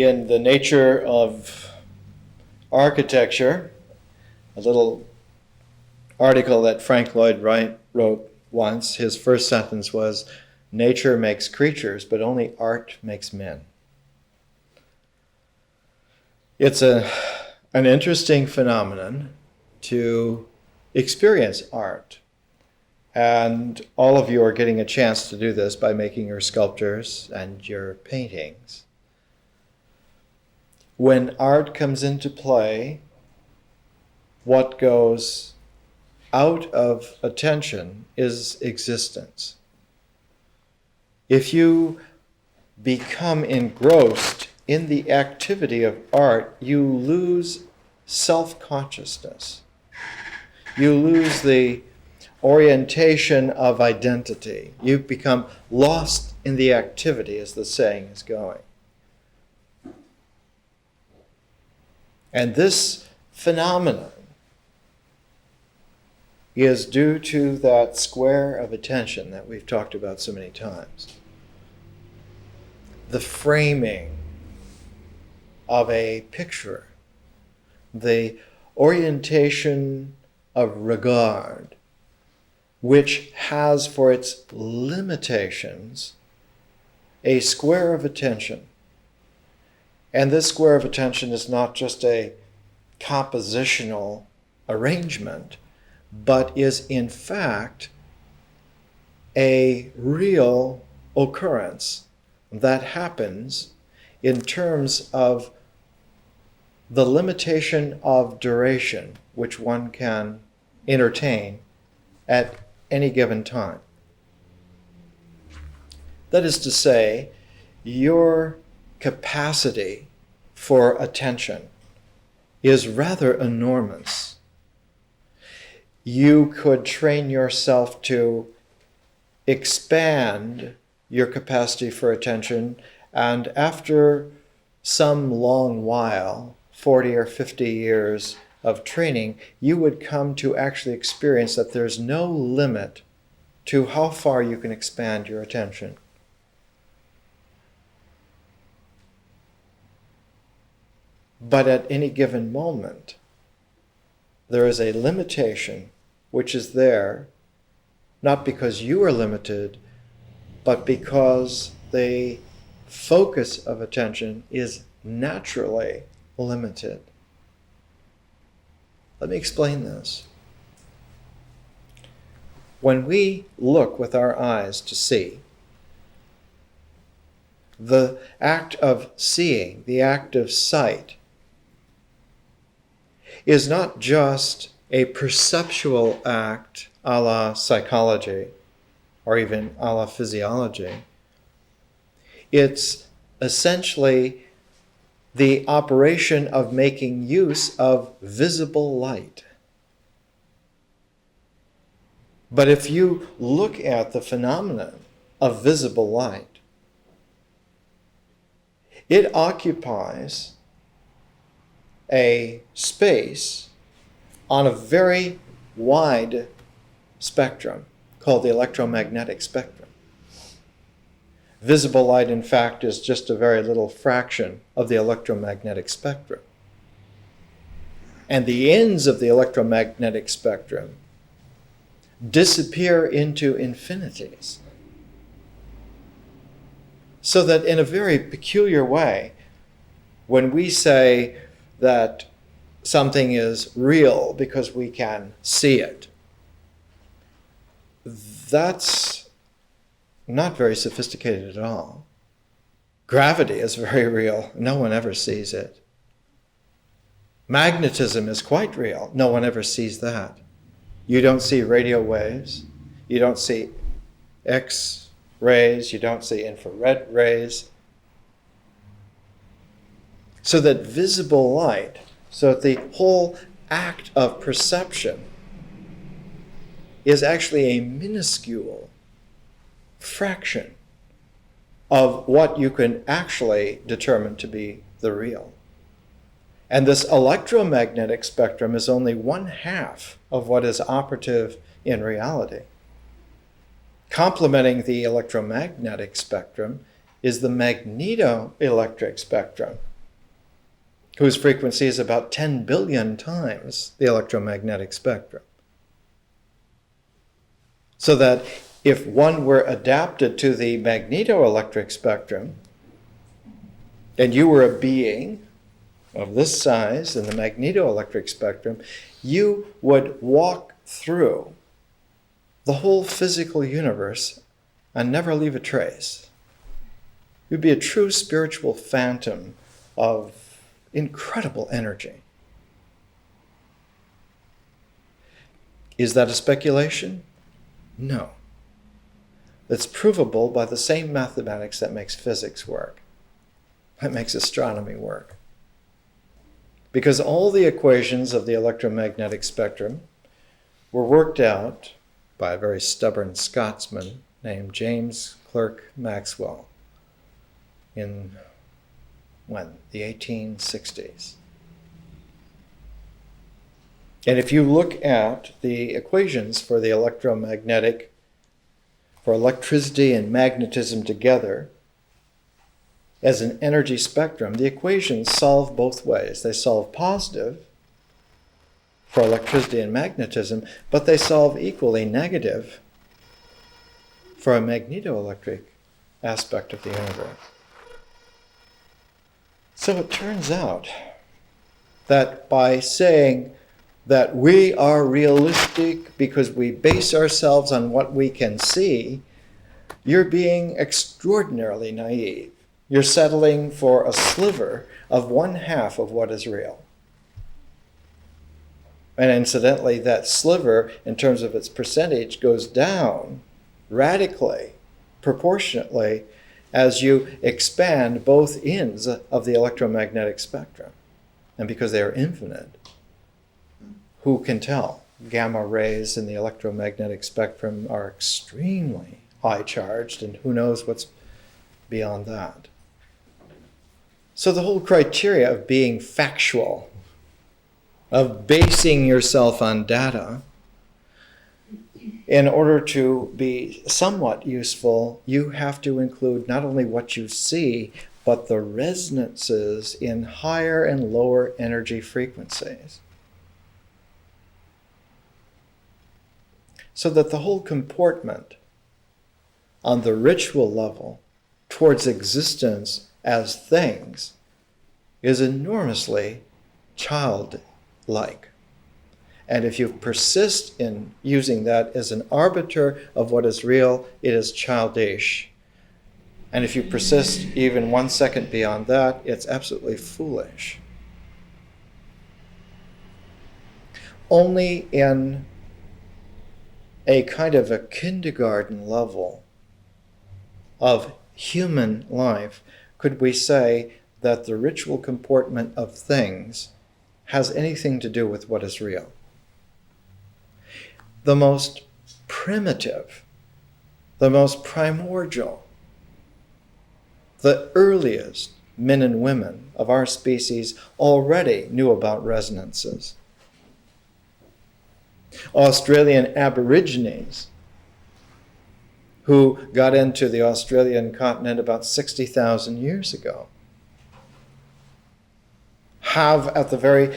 in the nature of architecture, a little article that Frank Lloyd Wright wrote once, his first sentence was, "Nature makes creatures, but only art makes men." It's an interesting phenomenon to experience art. And all of you are getting a chance to do this by making your sculptures and your paintings. When art comes into play, what goes out of attention is existence. If you become engrossed in the activity of art, you lose self-consciousness. You lose the orientation of identity. You become lost in the activity, as the saying is going. And this phenomenon is due to that square of attention that we've talked about so many times. The framing of a picture, the orientation of regard, which has for its limitations a square of attention. And this square of attention is not just a compositional arrangement, but is in fact a real occurrence that happens in terms of the limitation of duration which one can entertain at any given time. That is to say, your capacity for attention is rather enormous. You could train yourself to expand your capacity for attention, and after some long while, 40 or 50 years of training, you would come to actually experience that there's no limit to how far you can expand your attention. But at any given moment, there is a limitation which is there, not because you are limited, but because the focus of attention is naturally limited. Let me explain this. When we look with our eyes to see, the act of seeing, the act of sight, is not just a perceptual act a la psychology or even a la physiology. It's essentially the operation of making use of visible light. But if you look at the phenomenon of visible light, it occupies a space on a very wide spectrum called the electromagnetic spectrum. Visible light, in fact, is just a very little fraction of the electromagnetic spectrum. And the ends of the electromagnetic spectrum disappear into infinities. So that in a very peculiar way, when we say that something is real because we can see it, that's not very sophisticated at all. Gravity is very real. No one ever sees it. Magnetism is quite real. No one ever sees that. You don't see radio waves. You don't see X-rays. You don't see infrared rays. So that visible light, so that the whole act of perception is actually a minuscule fraction of what you can actually determine to be the real. And this electromagnetic spectrum is only 1/2 of what is operative in reality. Complementing the electromagnetic spectrum is the magnetoelectric spectrum, whose frequency is about 10 billion times the electromagnetic spectrum. So that if one were adapted to the magnetoelectric spectrum, and you were a being of this size in the magnetoelectric spectrum, you would walk through the whole physical universe and never leave a trace. You'd be a true spiritual phantom of incredible energy. Is that a speculation? No. It's provable by the same mathematics that makes physics work, that makes astronomy work. Because all the equations of the electromagnetic spectrum were worked out by a very stubborn Scotsman named James Clerk Maxwell in the 1860s. And if you look at the equations for the electromagnetic, for electricity and magnetism together as an energy spectrum, the equations solve both ways. They solve positive for electricity and magnetism, but they solve equally negative for a magnetoelectric aspect of the universe. So it turns out that by saying that we are realistic because we base ourselves on what we can see, you're being extraordinarily naive. You're settling for a sliver of 1/2 of what is real. And incidentally, that sliver, in terms of its percentage, goes down radically, proportionately, as you expand both ends of the electromagnetic spectrum. And because they are infinite, who can tell? Gamma rays in the electromagnetic spectrum are extremely high charged, and who knows what's beyond that. So the whole criteria of being factual, of basing yourself on data, in order to be somewhat useful, you have to include not only what you see, but the resonances in higher and lower energy frequencies. So that the whole comportment on the ritual level towards existence as things is enormously childlike. And if you persist in using that as an arbiter of what is real, it is childish. And if you persist even 1 second beyond that, it's absolutely foolish. Only in a kind of a kindergarten level of human life could we say that the ritual comportment of things has anything to do with what is real. The most primitive, the most primordial, the earliest men and women of our species already knew about resonances. Australian Aborigines, who got into the Australian continent about 60,000 years ago, have at the very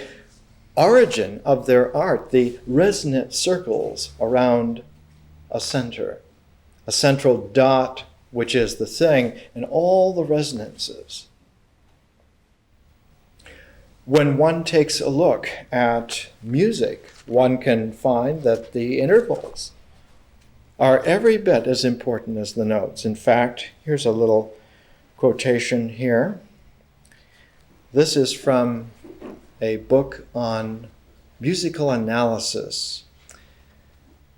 origin of their art the resonant circles around a center, a central dot, which is the thing, and all the resonances. When one takes a look at music, one can find that the intervals are every bit as important as the notes. In fact, here's a little quotation here. This is from a book on musical analysis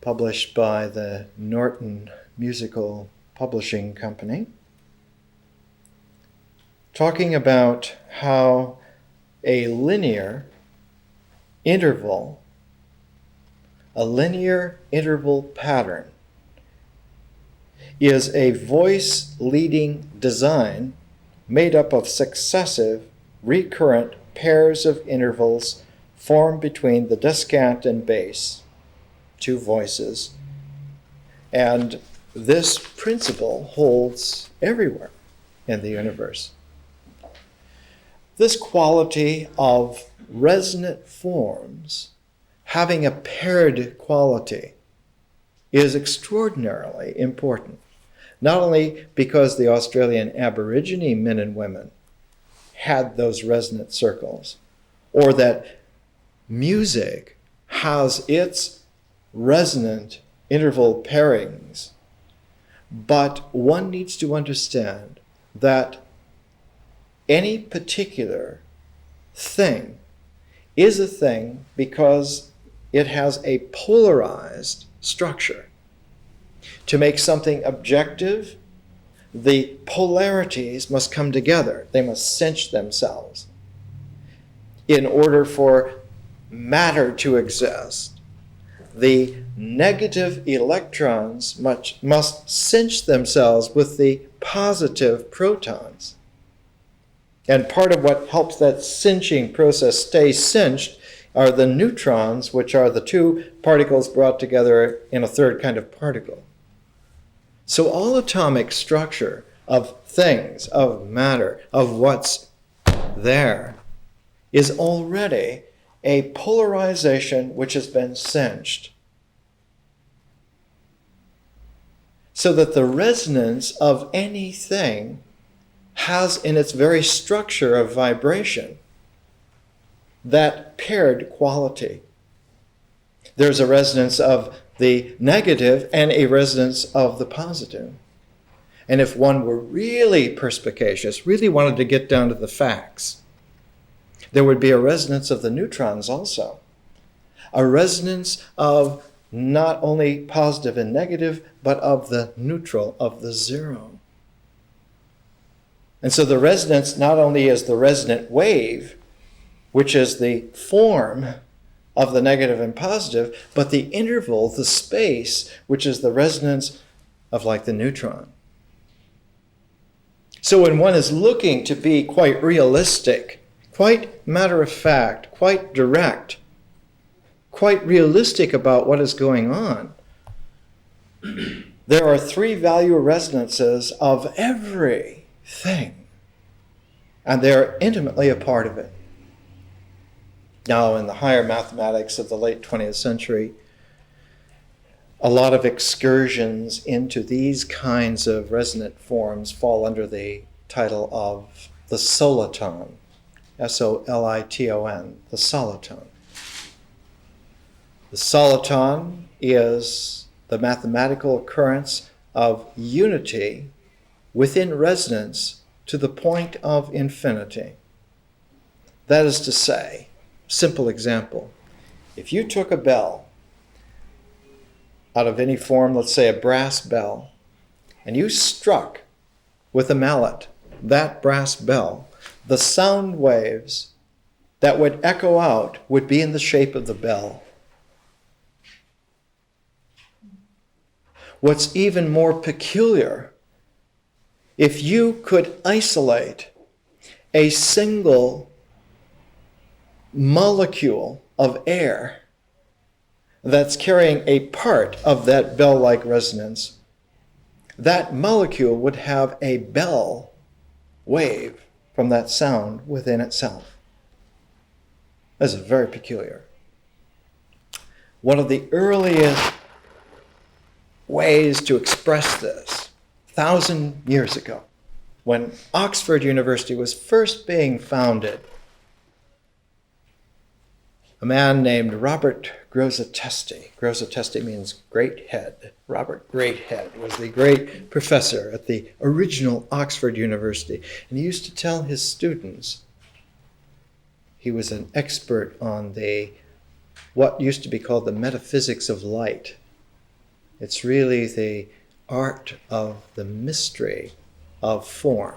published by the Norton Musical Publishing Company, talking about how a linear interval pattern is a voice-leading design made up of successive, recurrent pairs of intervals formed between the descant and bass, two voices. And this principle holds everywhere in the universe. This quality of resonant forms having a paired quality is extraordinarily important. Not only because the Australian Aborigine men and women had those resonant circles, or that music has its resonant interval pairings, but one needs to understand that any particular thing is a thing because it has a polarized structure. To make something objective, the polarities must come together. They must cinch themselves. In order for matter to exist, the negative electrons must cinch themselves with the positive protons. And part of what helps that cinching process stay cinched are the neutrons, which are the two particles brought together in a third kind of particle. So all atomic structure of things, of matter, of what's there, is already a polarization which has been cinched. So that the resonance of anything has in its very structure of vibration that paired quality. There's a resonance of the negative and a resonance of the positive. And if one were really perspicacious, really wanted to get down to the facts, there would be a resonance of the neutrons also. A resonance of not only positive and negative, but of the neutral, of the zero. And so the resonance not only is the resonant wave, which is the form of the negative and positive, but the interval, the space, which is the resonance of like the neutron. So when one is looking to be quite realistic, quite matter of fact, quite direct, quite realistic about what is going on, there are three value resonances of everything, and they're intimately a part of it. Now, in the higher mathematics of the late 20th century, a lot of excursions into these kinds of resonant forms fall under the title of the soliton, S-O-L-I-T-O-N, the soliton. The soliton is the mathematical occurrence of unity within resonance to the point of infinity. That is to say, simple example, if you took a bell out of any form, let's say a brass bell, and you struck with a mallet that brass bell, the sound waves that would echo out would be in the shape of the bell. What's even more peculiar, if you could isolate a single molecule of air that's carrying a part of that bell-like resonance, that molecule would have a bell wave from that sound within itself. That's very peculiar. One of the earliest ways to express this, 1,000 years ago, when Oxford University was first being founded, a man named Robert Grosseteste. Grosseteste means great head. Robert Greathead was the great professor at the original Oxford University. And he used to tell his students, he was an expert on what used to be called the metaphysics of light. It's really the art of the mystery of form.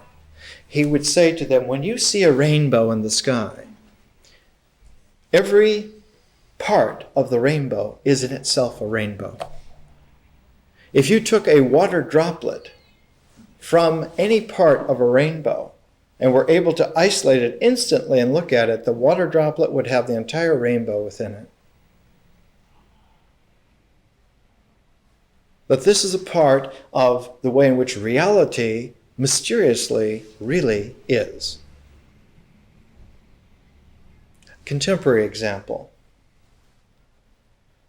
He would say to them, when you see a rainbow in the sky, every part of the rainbow is in itself a rainbow. If you took a water droplet from any part of a rainbow and were able to isolate it instantly and look at it, the water droplet would have the entire rainbow within it. But this is a part of the way in which reality mysteriously really is. contemporary example.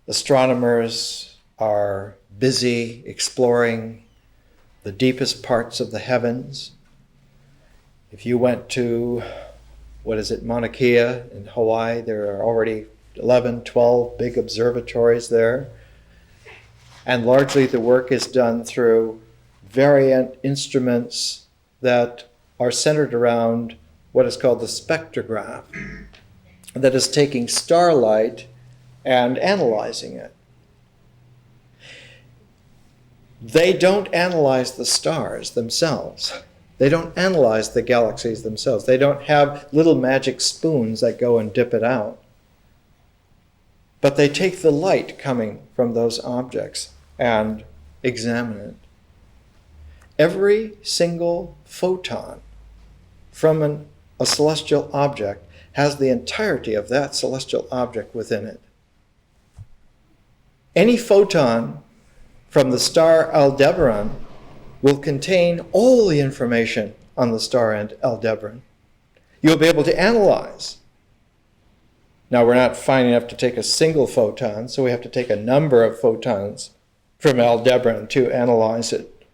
Astronomers are busy exploring the deepest parts of the heavens. If you went to, Mauna Kea in Hawaii, there are already 11, 12 big observatories there. And largely the work is done through variant instruments that are centered around what is called the spectrograph, that is taking starlight and analyzing it. They don't analyze the stars themselves. They don't analyze the galaxies themselves. They don't have little magic spoons that go and dip it out. But they take the light coming from those objects and examine it. Every single photon from a celestial object has the entirety of that celestial object within it. Any photon from the star Aldebaran will contain all the information on the star Aldebaran. You'll be able to analyze. Now, we're not fine enough to take a single photon, so we have to take a number of photons from Aldebaran to analyze it.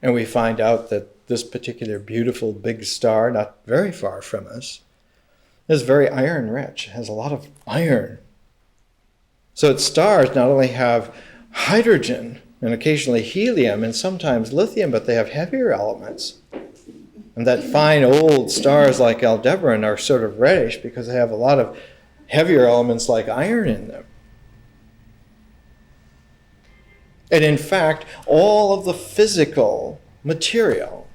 And we find out that this particular beautiful big star, not very far from us, is very iron-rich, has a lot of iron. So its stars not only have hydrogen and occasionally helium and sometimes lithium, but they have heavier elements. And that fine old stars like Aldebaran are sort of reddish because they have a lot of heavier elements like iron in them. And in fact, all of the physical material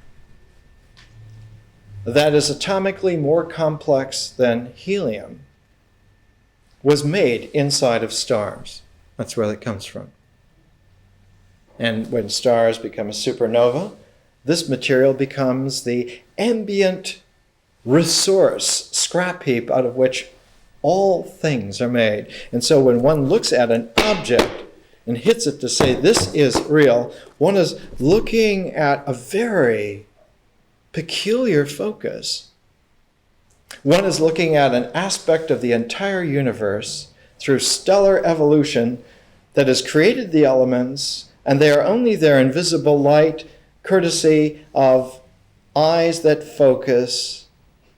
that is atomically more complex than helium was made inside of stars. That's where that comes from. And when stars become a supernova, this material becomes the ambient resource, scrap heap out of which all things are made. And so when one looks at an object and hits it to say this is real, one is looking at a very peculiar focus. One is looking at an aspect of the entire universe through stellar evolution that has created the elements, and they are only there in visible light courtesy of eyes that focus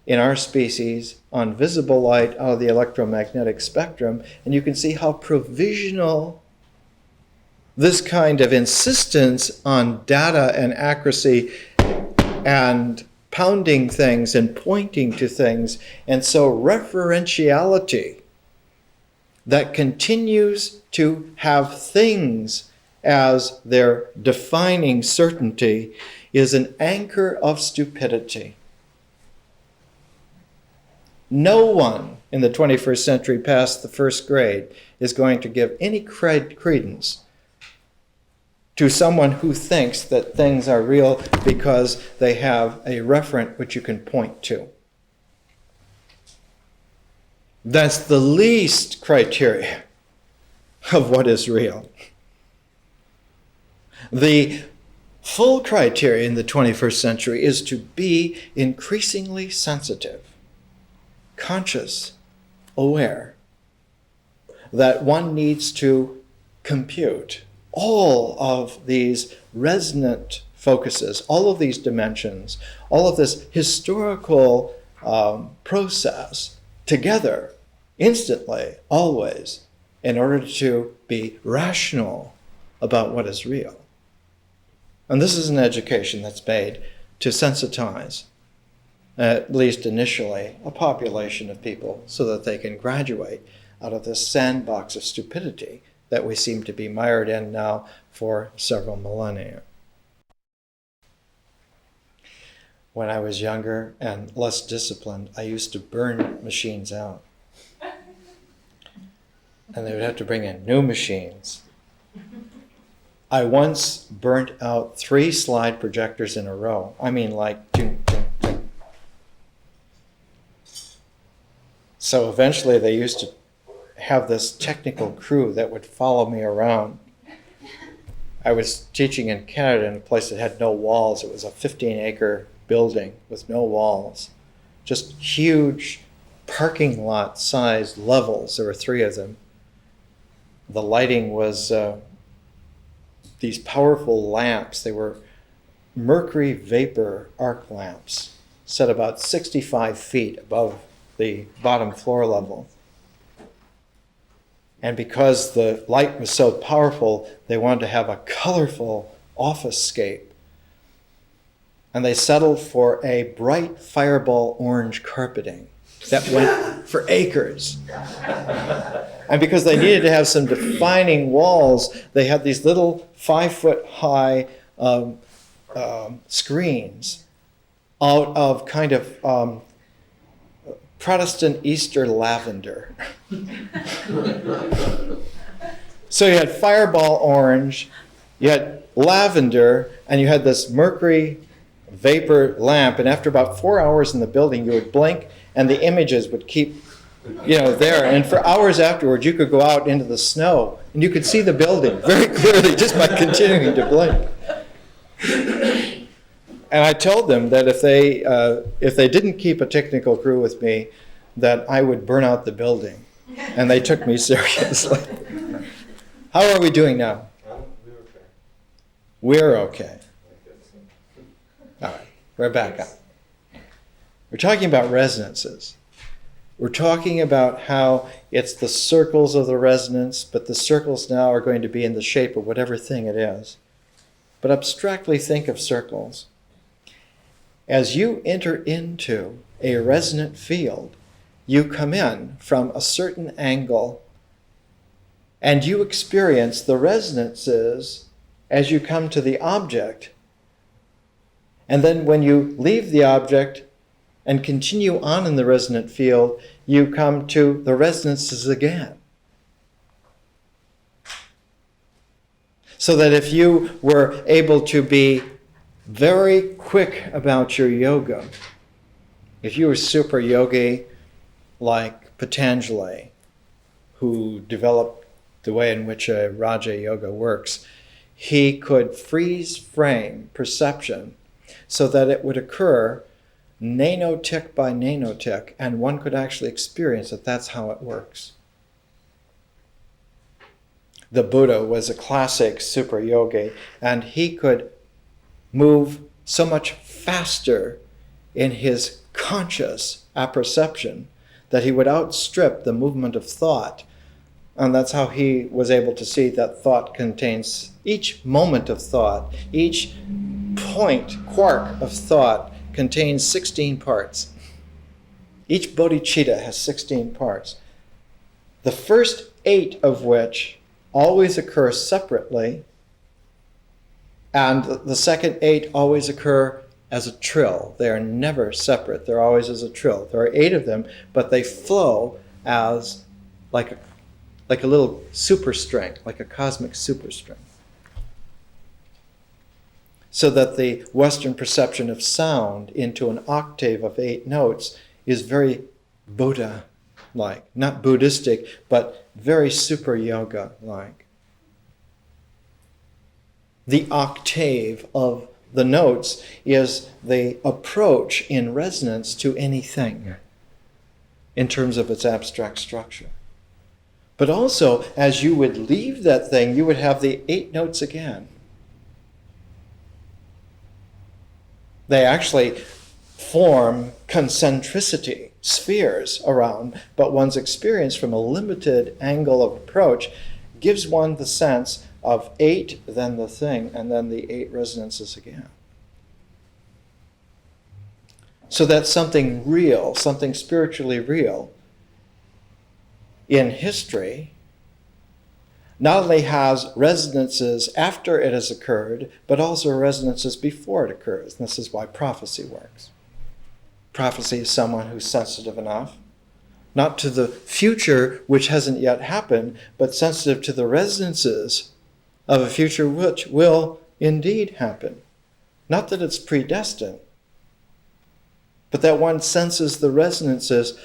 in our species on visible light out of the electromagnetic spectrum. And you can see how provisional this kind of insistence on data and accuracy and pounding things and pointing to things, and so referentiality that continues to have things as their defining certainty is an anchor of stupidity. No one in the 21st century past the first grade is going to give any credence to someone who thinks that things are real because they have a referent which you can point to. That's the least criteria of what is real. The full criteria in the 21st century is to be increasingly sensitive, conscious, aware, that one needs to compute all of these resonant focuses, all of these dimensions, all of this historical process together, instantly, always, in order to be rational about what is real. And this is an education that's made to sensitize, at least initially, a population of people so that they can graduate out of this sandbox of stupidity that we seem to be mired in now for several millennia. When I was younger and less disciplined, I used to burn machines out. And they would have to bring in new machines. I once burnt out 3 slide projectors in a row. I mean, like, ding, ding, ding. So eventually they used to have this technical crew that would follow me around. I was teaching in Canada in a place that had no walls. It was a 15-acre building with no walls. Just huge parking lot sized levels. There were 3 of them. The lighting was these powerful lamps. They were mercury vapor arc lamps set about 65 feet above the bottom floor level. And because the light was so powerful, they wanted to have a colorful office-scape. And they settled for a bright fireball orange carpeting that went for acres. And because they needed to have some defining walls, they had these little 5-foot-high screens out of kind of Protestant Easter lavender. So you had fireball orange, you had lavender, and you had this mercury vapor lamp. And after about 4 hours in the building, you would blink, and the images would keep, there. And for hours afterwards, you could go out into the snow, and you could see the building very clearly just by continuing to blink. And I told them that if they didn't keep a technical crew with me, that I would burn out the building. And they took me seriously. How are we doing now? We're okay. All right, we're back up. We're talking about resonances. We're talking about how it's the circles of the resonance, but the circles now are going to be in the shape of whatever thing it is. But abstractly think of circles. As you enter into a resonant field, you come in from a certain angle, and you experience the resonances as you come to the object. And then when you leave the object and continue on in the resonant field, you come to the resonances again. So that if you were able to be very quick about your yoga, if you were super yogi like Patanjali, who developed the way in which a Raja Yoga works, he could freeze frame perception so that it would occur nanotick by nanotick, and one could actually experience that that's how it works. The Buddha was a classic super yogi, and he could move so much faster in his conscious apperception that he would outstrip the movement of thought. And that's how he was able to see that thought contains, each moment of thought, each quark of thought contains 16 parts. Each bodhicitta has 16 parts. The first 8 of which always occur separately, and the second 8 always occur as a trill. They are never separate. They're always as a trill. There are 8 of them, but they flow as like a little superstring, like a cosmic superstring. So that the Western perception of sound into an octave of 8 notes is very Buddha-like. Not Buddhistic, but very super yoga-like. The octave of the notes is the approach in resonance to anything in terms of its abstract structure. But also, as you would leave that thing, you would have the 8 notes again. They actually form concentricity, spheres around, but one's experience from a limited angle of approach gives one the sense of 8, then the thing, and then the 8 resonances again. So that something real, something spiritually real in history not only has resonances after it has occurred, but also resonances before it occurs. And this is why prophecy works. Prophecy is someone who's sensitive enough, not to the future which hasn't yet happened, but sensitive to the resonances of a future which will indeed happen. Not that it's predestined, but that one senses the resonances,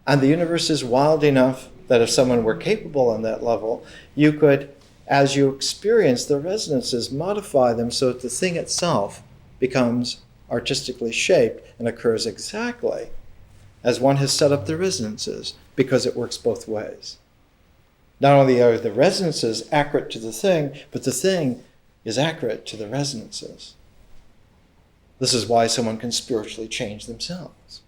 and the universe is wild enough that if someone were capable on that level, you could, as you experience the resonances, modify them so that the thing itself becomes artistically shaped and occurs exactly as one has set up the resonances, because it works both ways. Not only are the resonances accurate to the thing, but the thing is accurate to the resonances. This is why someone can spiritually change themselves.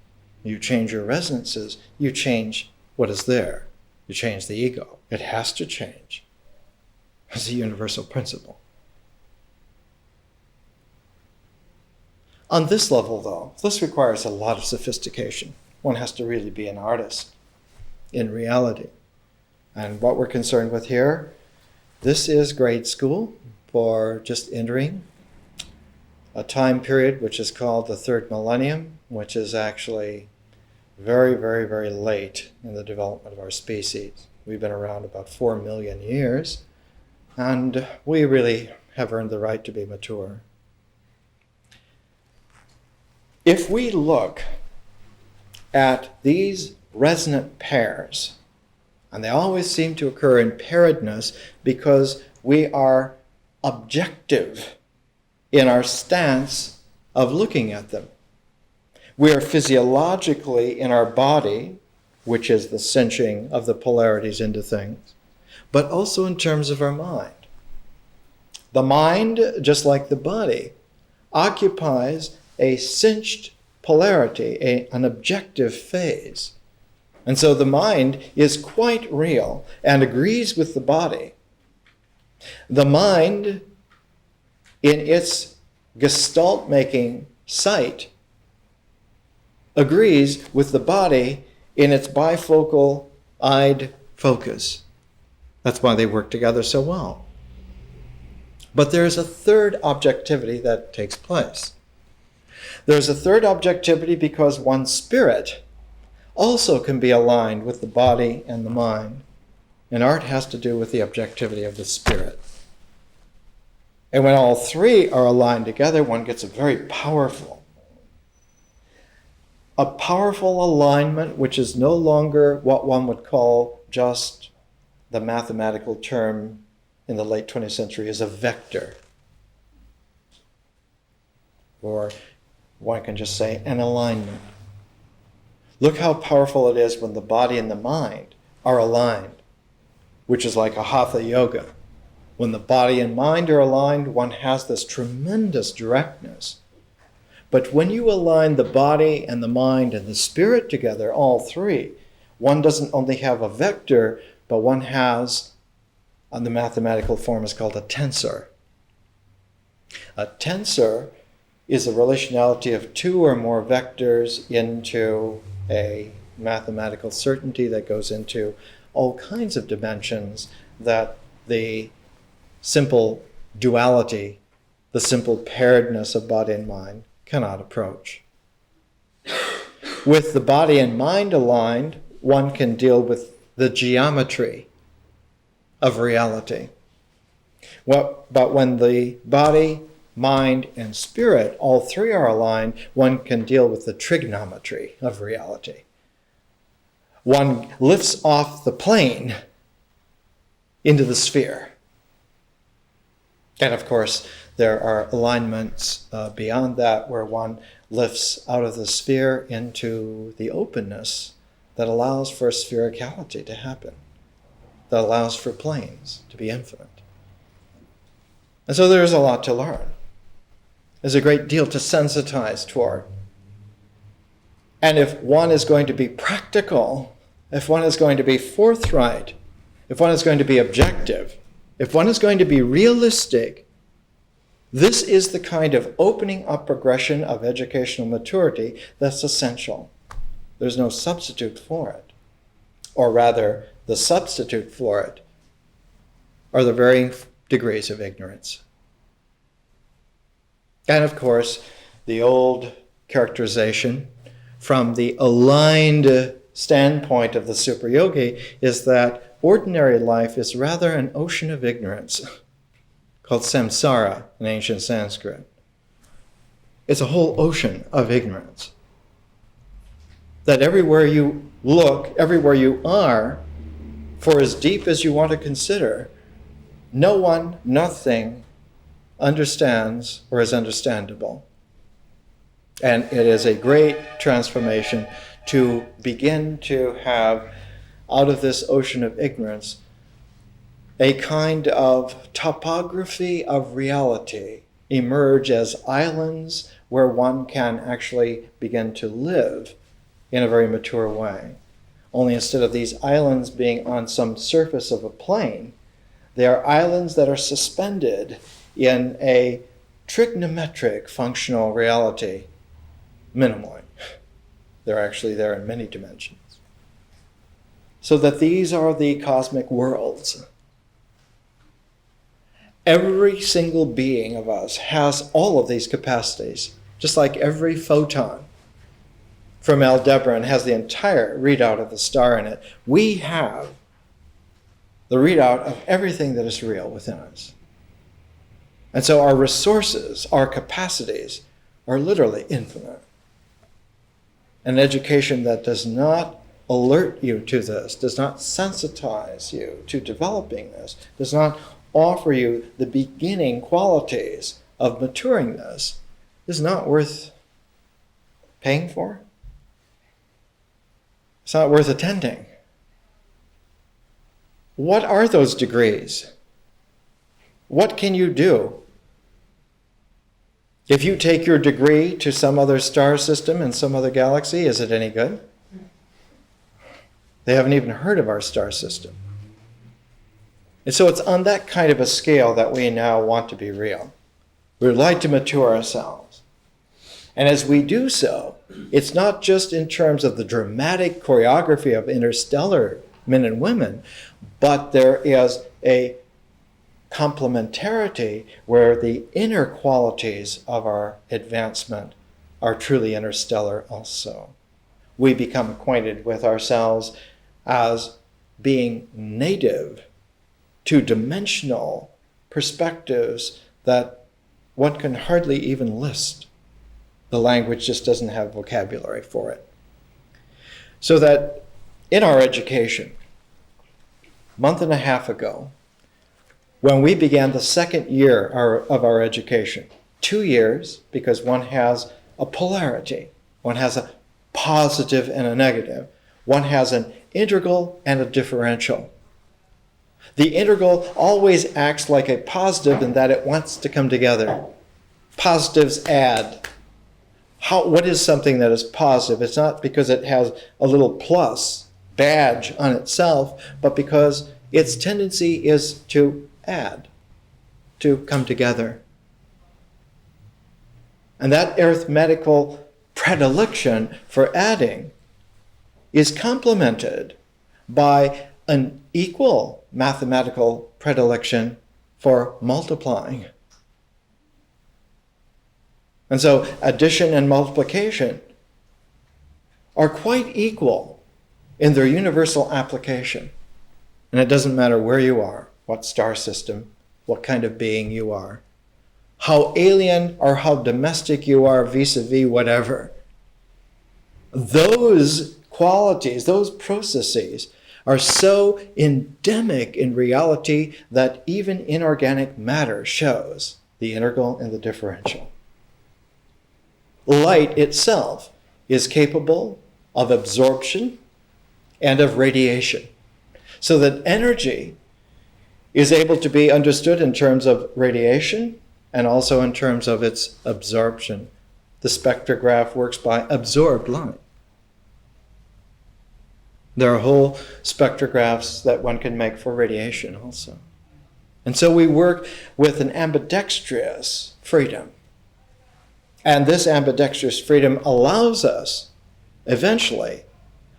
You change your resonances, you change what is there. You change the ego. It has to change. It's a universal principle. On this level, though, this requires a lot of sophistication. One has to really be an artist in reality. And what we're concerned with here, this is grade school for just entering a time period which is called the third millennium, which is actually very, very, very late in the development of our species. We've been around about 4 million years, and we really have earned the right to be mature. If we look at these resonant pairs, and they always seem to occur in pairedness because we are objective in our stance of looking at them. We are physiologically in our body, which is the cinching of the polarities into things, but also in terms of our mind. The mind, just like the body, occupies a cinched polarity, an objective phase. And so the mind is quite real and agrees with the body. The mind, in its gestalt-making sight, agrees with the body in its bifocal-eyed focus. That's why they work together so well. But there's a third objectivity that takes place. There's a third objectivity because one's spirit also can be aligned with the body and the mind. And art has to do with the objectivity of the spirit. And when all three are aligned together, one gets a very powerful alignment, which is no longer what one would call just the mathematical term in the late 20th century is a vector. Or one can just say an alignment. Look how powerful it is when the body and the mind are aligned, which is like a hatha yoga. When the body and mind are aligned, one has this tremendous directness. But when you align the body and the mind and the spirit together, all three, one doesn't only have a vector, but one has, on the mathematical form, is called a tensor. A tensor is a relationality of two or more vectors into a mathematical certainty that goes into all kinds of dimensions that the simple duality, the simple pairedness of body and mind cannot approach. With the body and mind aligned, one can deal with the geometry of reality. But when the body, mind, and spirit, all three are aligned, one can deal with the trigonometry of reality. One lifts off the plane into the sphere. And of course, there are alignments beyond that where one lifts out of the sphere into the openness that allows for sphericality to happen, that allows for planes to be infinite. And so there's a lot to learn. There's a great deal to sensitize toward. And if one is going to be practical, if one is going to be forthright, if one is going to be objective, if one is going to be realistic, this is the kind of opening up progression of educational maturity that's essential. There's no substitute for it. Or rather, the substitute for it are the varying degrees of ignorance. And of course, the old characterization from the aligned standpoint of the super yogi is that ordinary life is rather an ocean of ignorance called samsara in ancient Sanskrit. It's a whole ocean of ignorance. That everywhere you look, everywhere you are, for as deep as you want to consider, no one, nothing understands or is understandable. And it is a great transformation to begin to have, out of this ocean of ignorance, a kind of topography of reality emerge as islands where one can actually begin to live in a very mature way. Only instead of these islands being on some surface of a plane, they are islands that are suspended in a trigonometric functional reality, minimally. They're actually there in many dimensions. So that these are the cosmic worlds. Every single being of us has all of these capacities, just like every photon from Aldebaran has the entire readout of the star in it. We have the readout of everything that is real within us. And so our resources, our capacities, are literally infinite. An education that does not alert you to this, does not sensitize you to developing this, does not offer you the beginning qualities of maturing this, is not worth paying for. It's not worth attending. What are those degrees? What can you do? If you take your degree to some other star system in some other galaxy, is it any good? They haven't even heard of our star system. And so it's on that kind of a scale that we now want to be real. We would like to mature ourselves. And as we do so, it's not just in terms of the dramatic choreography of interstellar men and women, but there is a complementarity where the inner qualities of our advancement are truly interstellar also. We become acquainted with ourselves as being native to dimensional perspectives that one can hardly even list. The language just doesn't have vocabulary for it. So that in our education, a month and a half ago, when we began the second year of our education, 2 years, because one has a polarity, one has a positive and a negative, one has an integral and a differential. The integral always acts like a positive in that it wants to come together. Positives add. What is something that is positive? It's not because it has a little plus badge on itself, but because its tendency is to add, to come together. And that arithmetical predilection for adding is complemented by an equal mathematical predilection for multiplying. And so addition and multiplication are quite equal in their universal application. And it doesn't matter where you are, what star system, what kind of being you are, how alien or how domestic you are vis-a-vis whatever. Those qualities, those processes are so endemic in reality that even inorganic matter shows the integral and the differential. Light itself is capable of absorption and of radiation, so that energy is able to be understood in terms of radiation and also in terms of its absorption. The spectrograph works by absorbed light. There are whole spectrographs that one can make for radiation also. And so we work with an ambidextrous freedom. And this ambidextrous freedom allows us, eventually,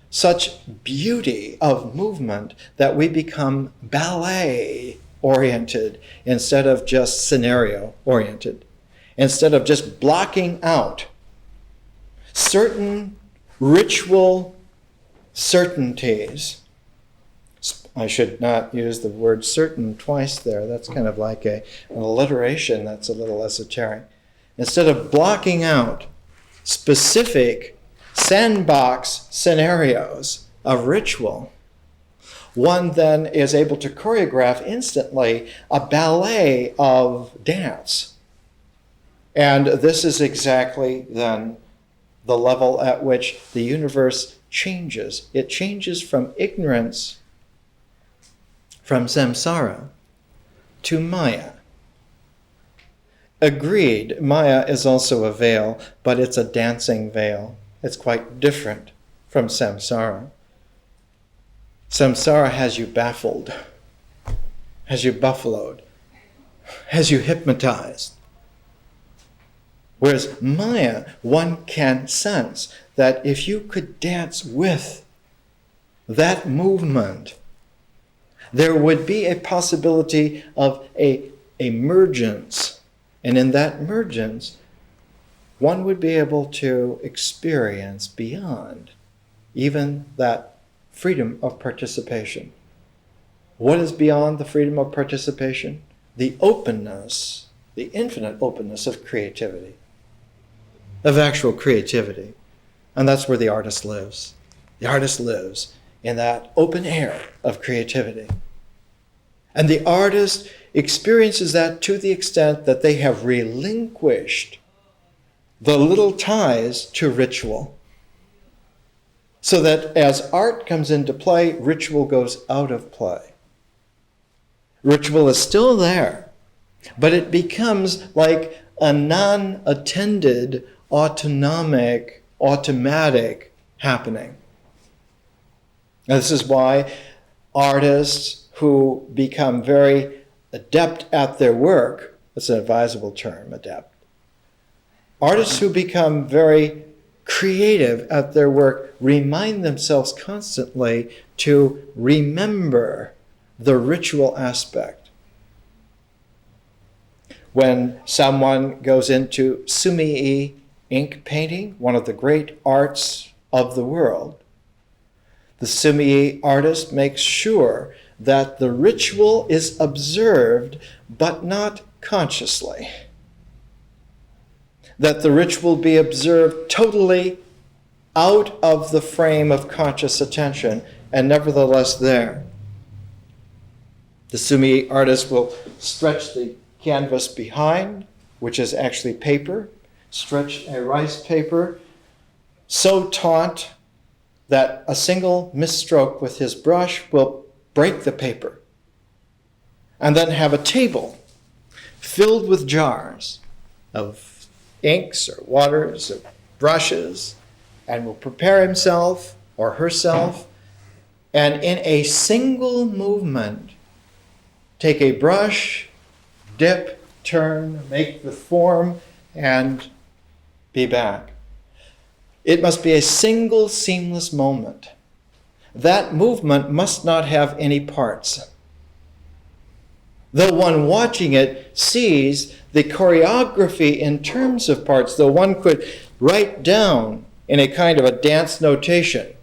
such beauty of movement that we become ballet-oriented instead of just scenario-oriented. Instead of just blocking out certain ritual certainties. I should not use the word certain twice there. That's kind of like an alliteration that's a little esoteric. Instead of blocking out specific sandbox scenarios of ritual, one then is able to choreograph instantly a ballet of dance. And this is exactly then the level at which the universe changes. It changes from ignorance, from samsara, to maya. Agreed, maya is also a veil, but it's a dancing veil. It's quite different from samsara. Samsara has you baffled, has you buffaloed, has you hypnotized. Whereas maya, one can sense that if you could dance with that movement, there would be a possibility of a mergence. And in that mergence, one would be able to experience beyond even that freedom of participation. What is beyond the freedom of participation? The openness, the infinite openness of creativity, of actual creativity. And that's where the artist lives. The artist lives in that open air of creativity. And the artist experiences that to the extent that they have relinquished the little ties to ritual. So that as art comes into play, ritual goes out of play. Ritual is still there, but it becomes like a non-attended, automatic happening. And this is why artists who become very adept at their work, that's an advisable term, adept. Artists who become very creative at their work remind themselves constantly to remember the ritual aspect. When someone goes into sumi ink painting, one of the great arts of the world, the sumi artist makes sure that the ritual is observed, but not consciously. That the ritual be observed totally out of the frame of conscious attention, and nevertheless there. The sumi artist will stretch the canvas behind, which is actually paper, stretch a rice paper so taut that a single misstroke with his brush will break the paper, and then have a table filled with jars of inks or waters or brushes, and will prepare himself or herself, and in a single movement take a brush, dip, turn, make the form, and be back. It must be a single seamless moment. That movement must not have any parts. Though one watching it sees the choreography in terms of parts, though one could write down in a kind of a dance notation.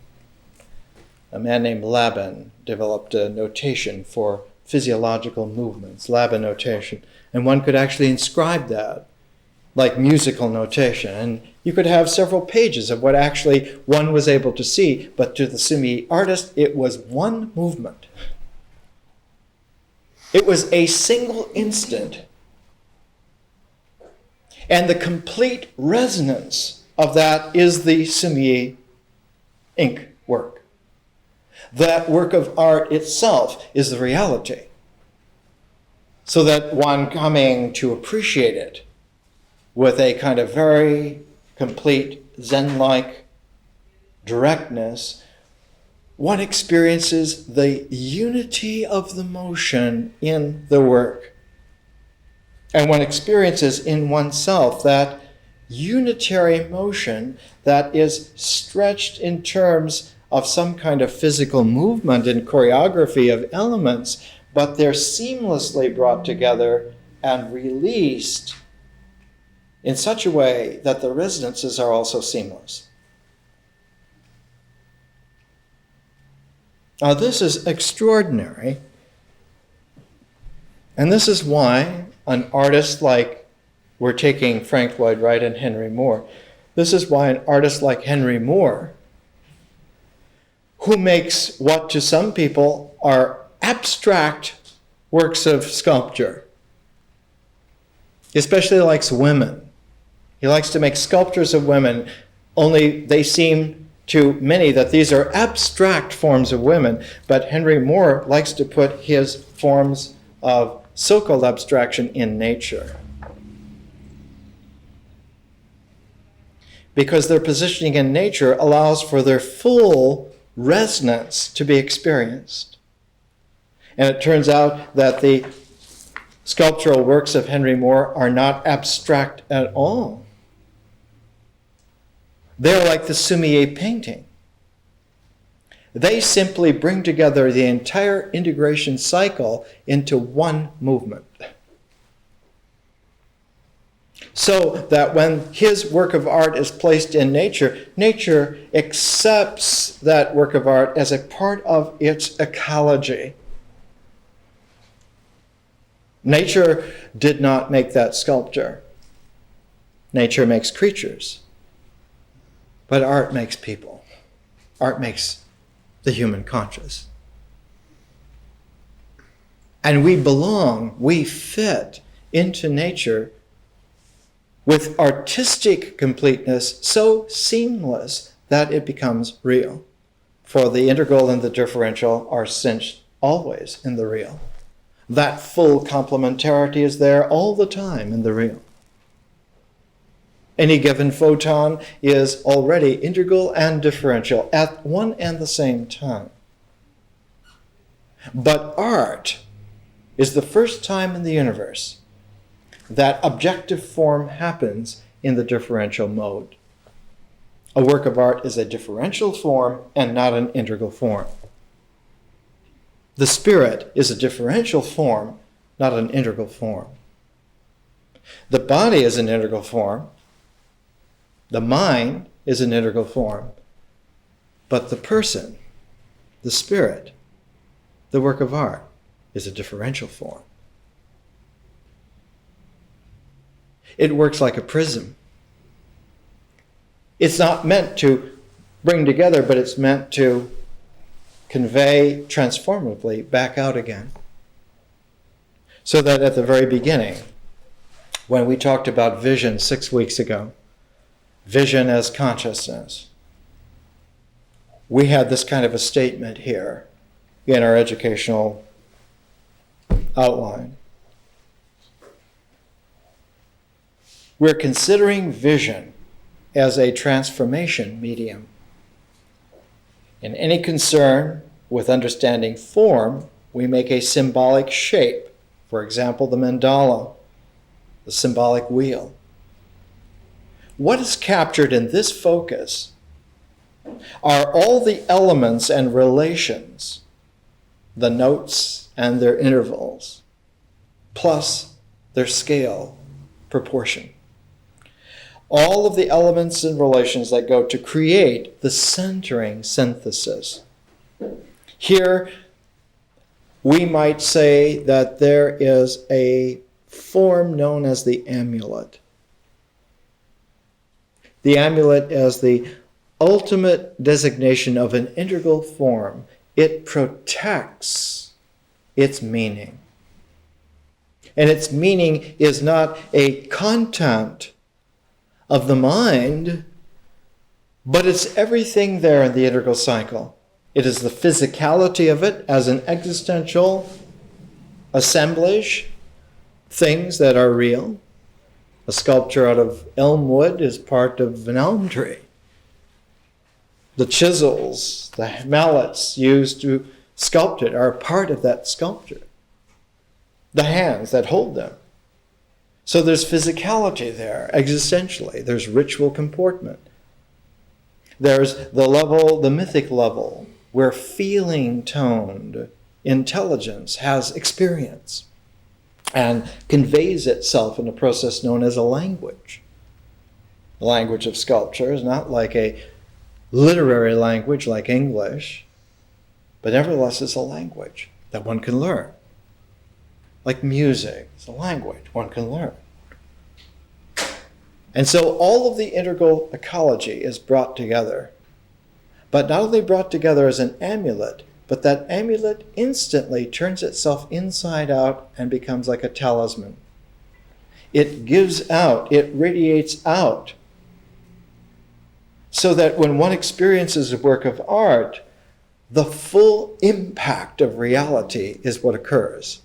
A man named Laban developed a notation for physiological movements, Laban notation, and one could actually inscribe that like musical notation. And you could have several pages of what actually one was able to see, but to the sumi artist, it was one movement. It was a single instant. And the complete resonance of that is the sumi ink work. That work of art itself is the reality. So that one coming to appreciate it with a kind of very complete Zen-like directness, one experiences the unity of the motion in the work. And one experiences in oneself that unitary motion that is stretched in terms of some kind of physical movement and choreography of elements, but they're seamlessly brought together and released in such a way that the resonances are also seamless. Now, this is extraordinary, and this is why an artist like, we're taking Frank Lloyd Wright and Henry Moore, this is why an artist like Henry Moore, who makes what to some people are abstract works of sculpture, especially likes women. He likes to make sculptures of women, only they seem to many that these are abstract forms of women, but Henry Moore likes to put his forms of so-called abstraction in nature, because their positioning in nature allows for their full resonance to be experienced. And it turns out that the sculptural works of Henry Moore are not abstract at all. They're like the Sumier painting. They simply bring together the entire integration cycle into one movement. So that when his work of art is placed in nature, nature accepts that work of art as a part of its ecology. Nature did not make that sculpture. Nature makes creatures. But art makes people. Art makes the human conscious. And we belong, we fit into nature with artistic completeness so seamless that it becomes real. For the integral and the differential are cinched always in the real. That full complementarity is there all the time in the real. Any given photon is already integral and differential at one and the same time. But art is the first time in the universe that objective form happens in the differential mode. A work of art is a differential form and not an integral form. The spirit is a differential form, not an integral form. The body is an integral form. The mind is an integral form. But the person, the spirit, the work of art, is a differential form. It works like a prism. It's not meant to bring together, but it's meant to convey transformatively back out again. So that at the very beginning, when we talked about vision 6 weeks ago, vision as consciousness, we had this kind of a statement here in our educational outline. We're considering vision as a transformation medium. In any concern with understanding form, we make a symbolic shape. For example, the mandala, the symbolic wheel. What is captured in this focus are all the elements and relations, the notes and their intervals, plus their scale, proportion. All of the elements and relations that go to create the centering synthesis. Here, we might say that there is a form known as the amulet. The amulet is the ultimate designation of an integral form. It protects its meaning. And its meaning is not a content of the mind, but it's everything there in the integral cycle. It is the physicality of it as an existential assemblage, things that are real. A sculpture out of elm wood is part of an elm tree. The chisels, the mallets used to sculpt it are part of that sculpture. The hands that hold them. So there's physicality there, existentially. There's ritual comportment. There's the level, the mythic level, where feeling-toned intelligence has experience and conveys itself in a process known as a language. The language of sculpture is not like a literary language like English, but nevertheless it's a language that one can learn. Like music, it's a language one can learn. And so all of the integral ecology is brought together, but not only brought together as an amulet, but that amulet instantly turns itself inside out and becomes like a talisman. It gives out, it radiates out So that when one experiences a work of art, the full impact of reality is what occurs.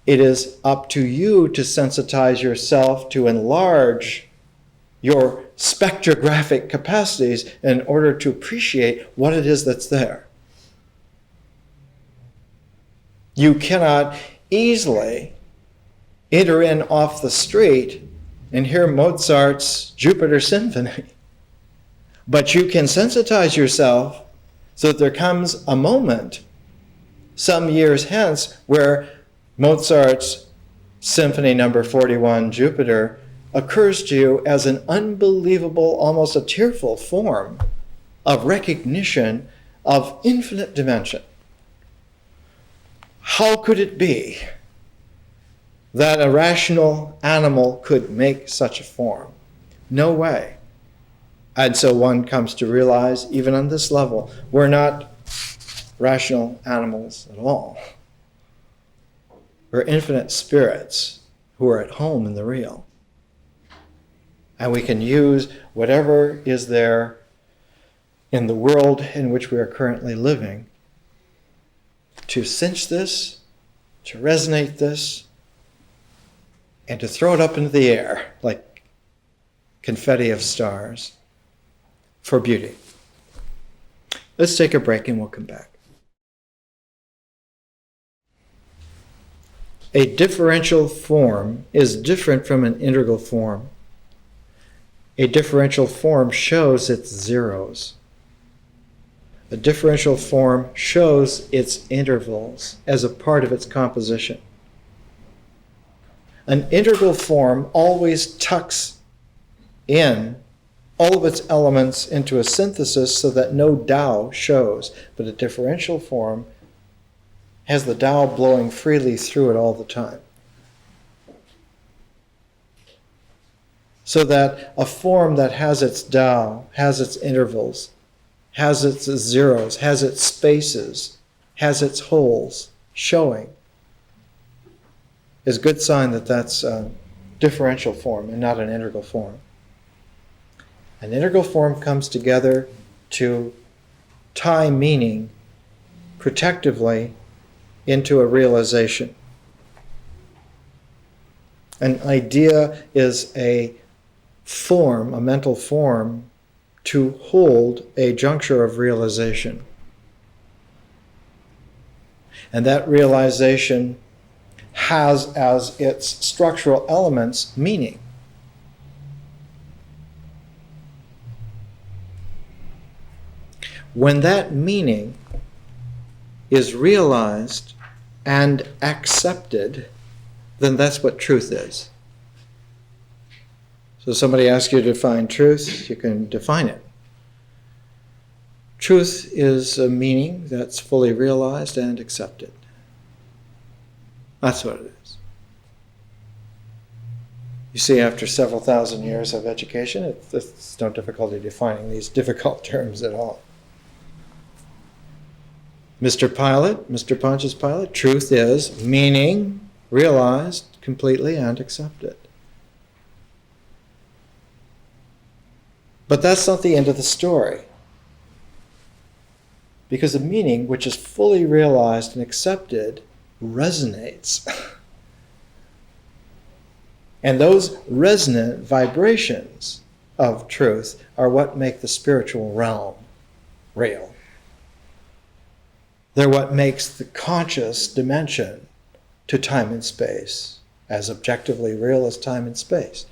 It is up to you to sensitize yourself to enlarge your spectrographic capacities in order to appreciate what it is that's there. You cannot easily enter in off the street and hear Mozart's Jupiter Symphony. But you can sensitize yourself so that there comes a moment some years hence where Mozart's Symphony number 41, Jupiter, occurs to you as an unbelievable, almost a tearful form of recognition of infinite dimension. How could it be that a rational animal could make such a form? No way. And so one comes to realize, even on this level, we're not rational animals at all. We're infinite spirits who are at home in the real. And we can use whatever is there in the world in which we are currently living to cinch this, to resonate this, and to throw it up into the air like confetti of stars for beauty. Let's take a break and we'll come back. A differential form is different from an integral form. A differential form shows its zeros. A differential form shows its intervals as a part of its composition. An integral form always tucks in all of its elements into a synthesis so that no Tao shows, but a differential form has the Tao blowing freely through it all the time. So that a form that has its Tao, has its intervals, has its zeros, has its spaces, has its holes showing, is a good sign that that's a differential form and not an integral form. An integral form comes together to tie meaning protectively into a realization. An idea is a form, a mental form, to hold a juncture of realization. And that realization has as its structural elements meaning. When that meaning is realized and accepted, then that's what truth is. So somebody asks you to define truth, you can define it. Truth is a meaning that's fully realized and accepted. That's what it is. You see, after several thousand years of education, it's no difficulty defining these difficult terms at all. Mr. Pontius Pilate, truth is meaning realized completely and accepted. But that's not the end of the story. Because the meaning, which is fully realized and accepted, resonates. And those resonant vibrations of truth are what make the spiritual realm real. They're what makes the conscious dimension to time and space as objectively real as time and space.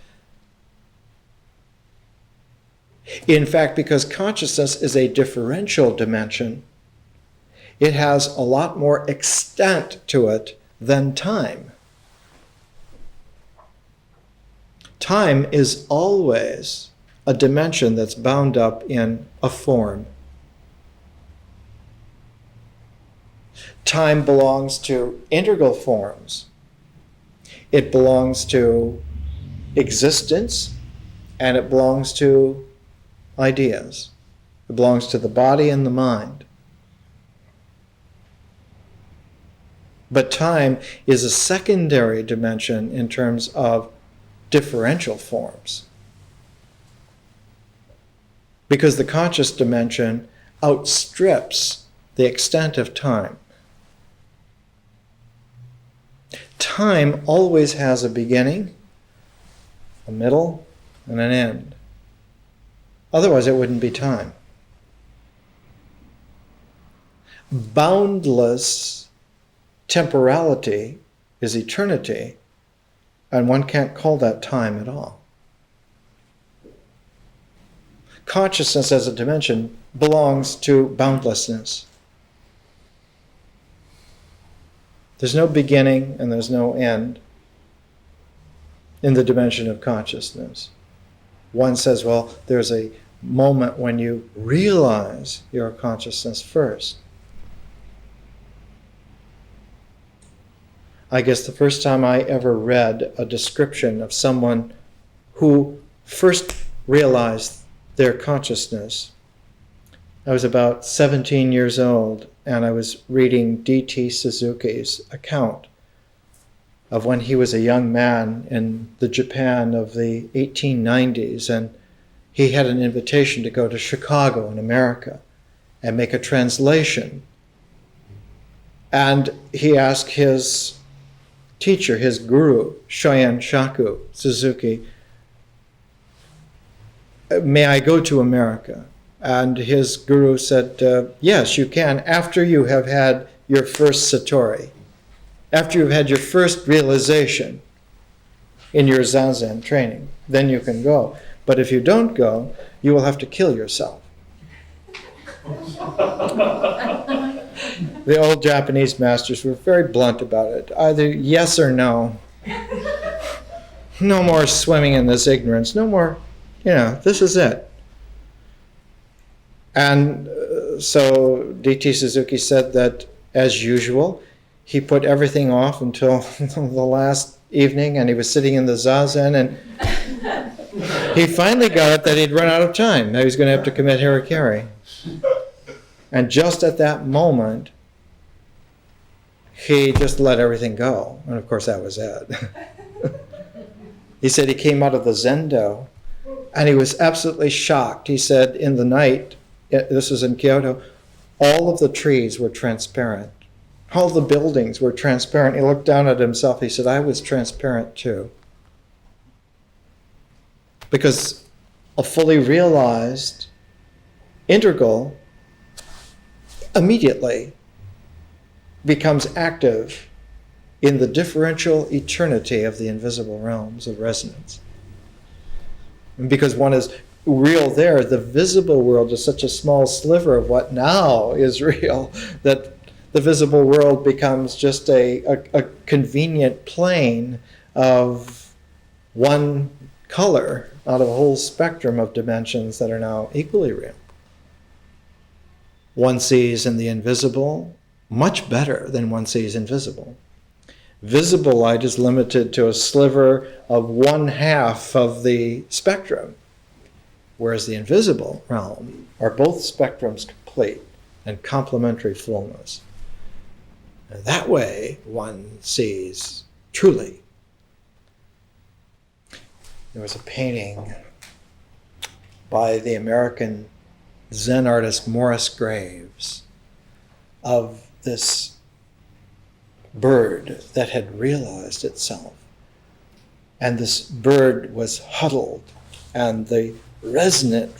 In fact, because consciousness is a differential dimension, it has a lot more extent to it than time. Time is always a dimension that's bound up in a form. Time belongs to integral forms. It belongs to existence, and it belongs to ideas. It belongs to the body and the mind. But time is a secondary dimension in terms of differential forms. because the conscious dimension outstrips the extent of time. Time always has a beginning, a middle, and an end. Otherwise, it wouldn't be time. Boundless temporality is eternity, and one can't call that time at all. Consciousness as a dimension belongs to boundlessness. There's no beginning and there's no end in the dimension of consciousness. One says, well, there's a moment when you realize your consciousness first. I guess the first time I ever read a description of someone who first realized their consciousness, I was about 17 years old, and I was reading D.T. Suzuki's account of when he was a young man in the Japan of the 1890s, and he had an invitation to go to Chicago in America and make a translation. And he asked his teacher, his guru, Shoyen Shaku Suzuki, may I go to America? And his guru said, yes, you can, after you have had your first satori, after you've had your first realization in your Zazen training, then you can go. But if you don't go, you will have to kill yourself. The old Japanese masters were very blunt about it. Either yes or no. No more swimming in this ignorance. No more, this is it. And so D.T. Suzuki said that, as usual, he put everything off until the last evening, and he was sitting in the Zazen, and he finally got it that he'd run out of time. Now he was going to have to commit harakiri. And just at that moment, he just let everything go. And of course, that was it. He said he came out of the Zendo, and he was absolutely shocked. He said in the night, this was in Kyoto, all of the trees were transparent. All the buildings were transparent. He looked down at himself. He said, I was transparent too. Because a fully realized integral immediately becomes active in the differential eternity of the invisible realms of resonance. And because one is real there, the visible world is such a small sliver of what now is real that the visible world becomes just a convenient plane of one color out of a whole spectrum of dimensions that are now equally real. One sees in the invisible much better than one sees invisible. Visible light is limited to a sliver of 1/2 of the spectrum, whereas the invisible realm are both spectrums complete and complementary fullness. And that way one sees truly. There was a painting by the American Zen artist Morris Graves of this bird that had realized itself. And this bird was huddled, and the resonant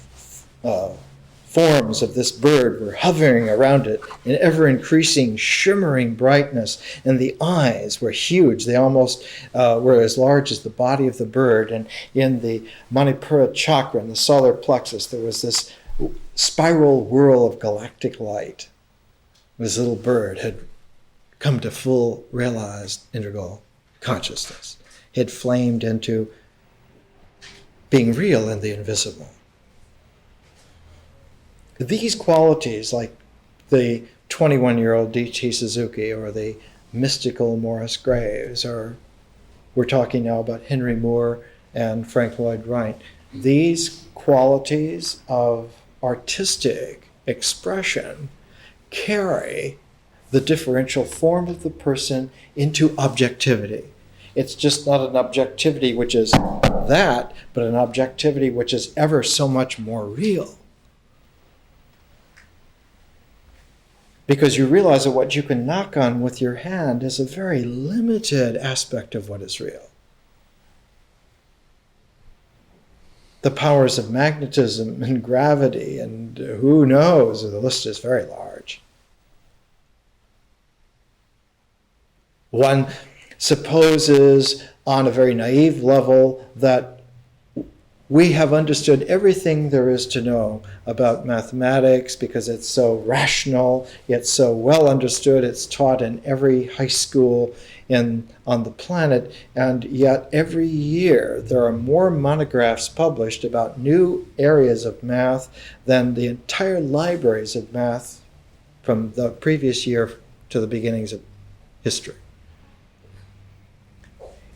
forms of this bird were hovering around it in ever-increasing shimmering brightness, and the eyes were huge. They almost were as large as the body of the bird, and in the Manipura chakra, in the solar plexus, there was this spiral whirl of galactic light. This little bird had come to full realized integral consciousness. It had flamed into being real in the invisible. These qualities, like the 21-year-old D.T. Suzuki or the mystical Morris Graves, or we're talking now about Henry Moore and Frank Lloyd Wright, these qualities of artistic expression carry the differential form of the person into objectivity. It's just not an objectivity which is that, but an objectivity which is ever so much more real. because you realize that what you can knock on with your hand is a very limited aspect of what is real. The powers of magnetism and gravity and who knows, the list is very large. One supposes on a very naive level that we have understood everything there is to know about mathematics because it's so rational, it's so well understood, it's taught in every high school on the planet, and yet every year there are more monographs published about new areas of math than the entire libraries of math from the previous year to the beginnings of history.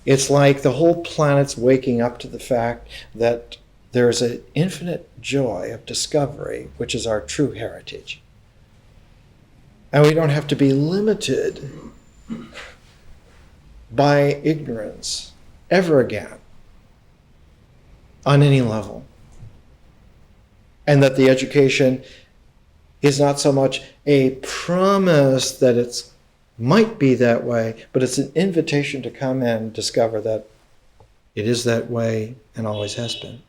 It's like the whole planet's waking up to the fact that there's an infinite joy of discovery, which is our true heritage. And we don't have to be limited by ignorance ever again on any level. And that the education is not so much a promise that it's might be that way, but it's an invitation to come and discover that it is that way and always has been.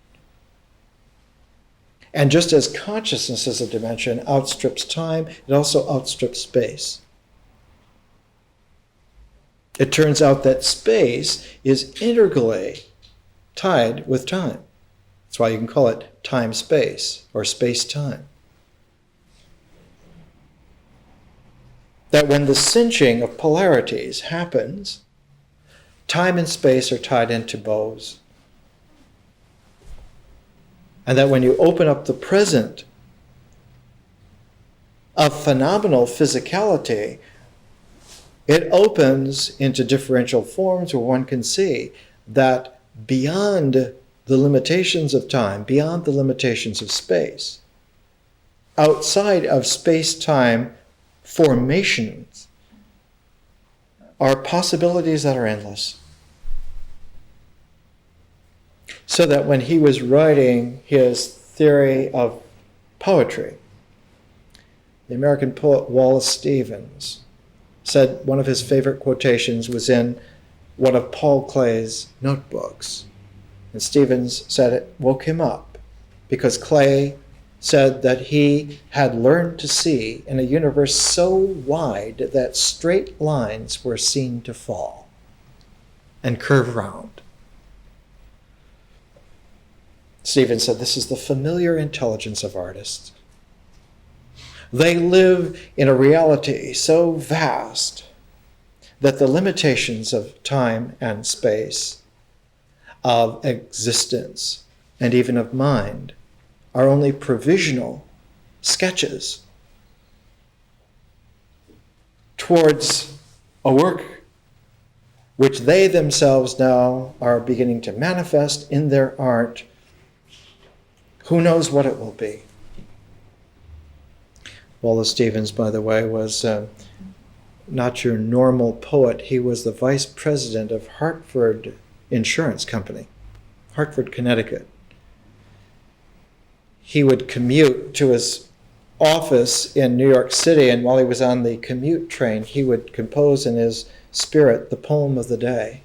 And just as consciousness as a dimension outstrips time, it also outstrips space. It turns out that space is integrally tied with time. That's why you can call it time-space or space-time. That when the cinching of polarities happens, time and space are tied into bows. And that when you open up the present of phenomenal physicality, it opens into differential forms where one can see that beyond the limitations of time, beyond the limitations of space, outside of space-time formations are possibilities that are endless. So that when he was writing his theory of poetry, the American poet Wallace Stevens said one of his favorite quotations was in one of Paul Clay's notebooks. And Stevens said it woke him up because Clay said that he had learned to see in a universe so wide that straight lines were seen to fall and curve round. Stevens said this is the familiar intelligence of artists. They live in a reality so vast that the limitations of time and space, of existence, and even of mind are only provisional sketches towards a work which they themselves now are beginning to manifest in their art. Who knows what it will be? Wallace Stevens, by the way, was not your normal poet. He was the vice president of Hartford Insurance Company, Hartford, Connecticut. He would commute to his office in New York City, and while he was on the commute train, he would compose in his spirit the poem of the day.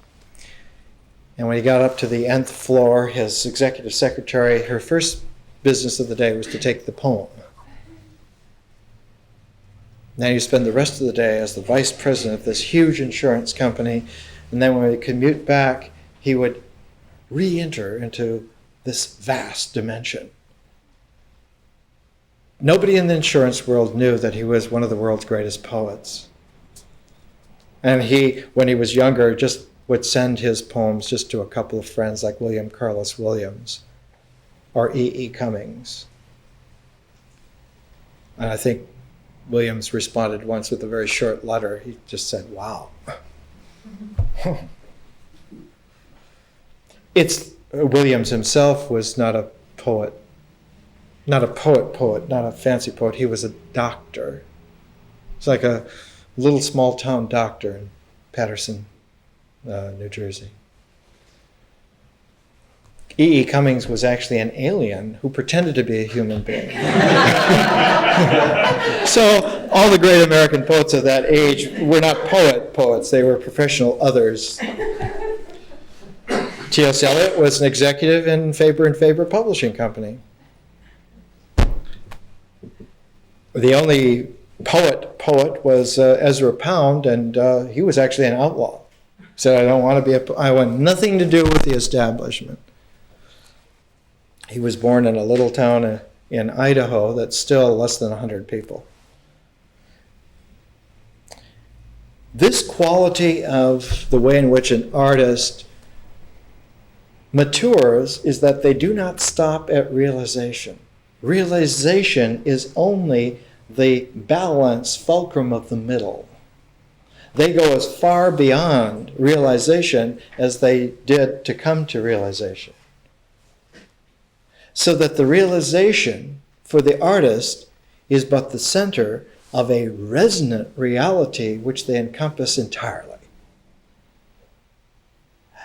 And when he got up to the nth floor, his executive secretary, her first business of the day was to take the poem. Now you spend the rest of the day as the vice president of this huge insurance company, and then when he commute back, he would re-enter into this vast dimension. Nobody in the insurance world knew that he was one of the world's greatest poets. And he, when he was younger, just would send his poems just to a couple of friends like William Carlos Williams or E.E. Cummings. And I think Williams responded once with a very short letter. He just said, wow. Williams himself was not a poet. Not a poet, not a fancy poet. He was a doctor. It's like a little small town doctor in Paterson, New Jersey. E.E. Cummings was actually an alien who pretended to be a human being. So All the great American poets of that age were not poets, they were professional others. T.S. Eliot was an executive in Faber and Faber Publishing Company. The only poet was Ezra Pound, and he was actually an outlaw. He said, I want nothing to do with the establishment. He was born in a little town in Idaho that's still less than 100 people. This quality of the way in which an artist matures is that they do not stop at realization. Realization is only the balance fulcrum of the middle. They go as far beyond realization as they did to come to realization. So that the realization for the artist is but the center of a resonant reality which they encompass entirely.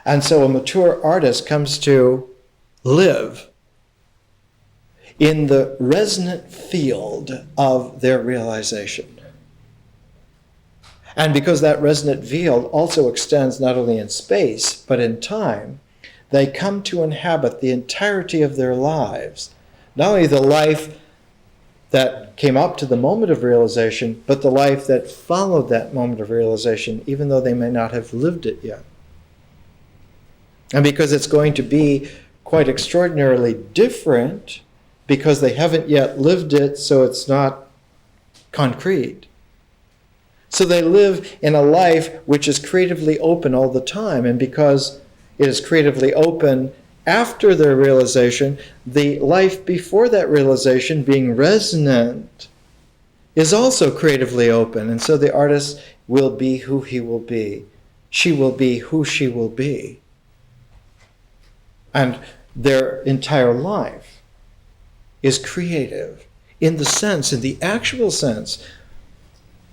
And so a mature artist comes to live in the resonant field of their realization. And because that resonant field also extends not only in space, but in time, they come to inhabit the entirety of their lives. Not only the life that came up to the moment of realization, but the life that followed that moment of realization, even though they may not have lived it yet. And because it's going to be quite extraordinarily different, because they haven't yet lived it, so it's not concrete. So they live in a life which is creatively open all the time, and because it is creatively open after their realization, the life before that realization, being resonant, is also creatively open. And so the artist will be who he will be. She will be who she will be. And their entire life is creative in the actual sense,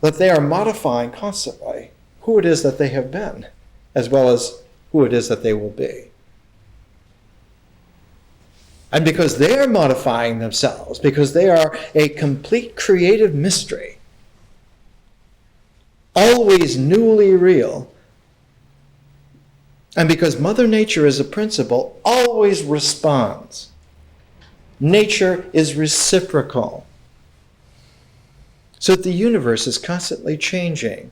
that they are modifying constantly who it is that they have been, as well as who it is that they will be. And because they are modifying themselves, because they are a complete creative mystery, always newly real, and because Mother Nature as a principle always responds. Nature is reciprocal. So that the universe is constantly changing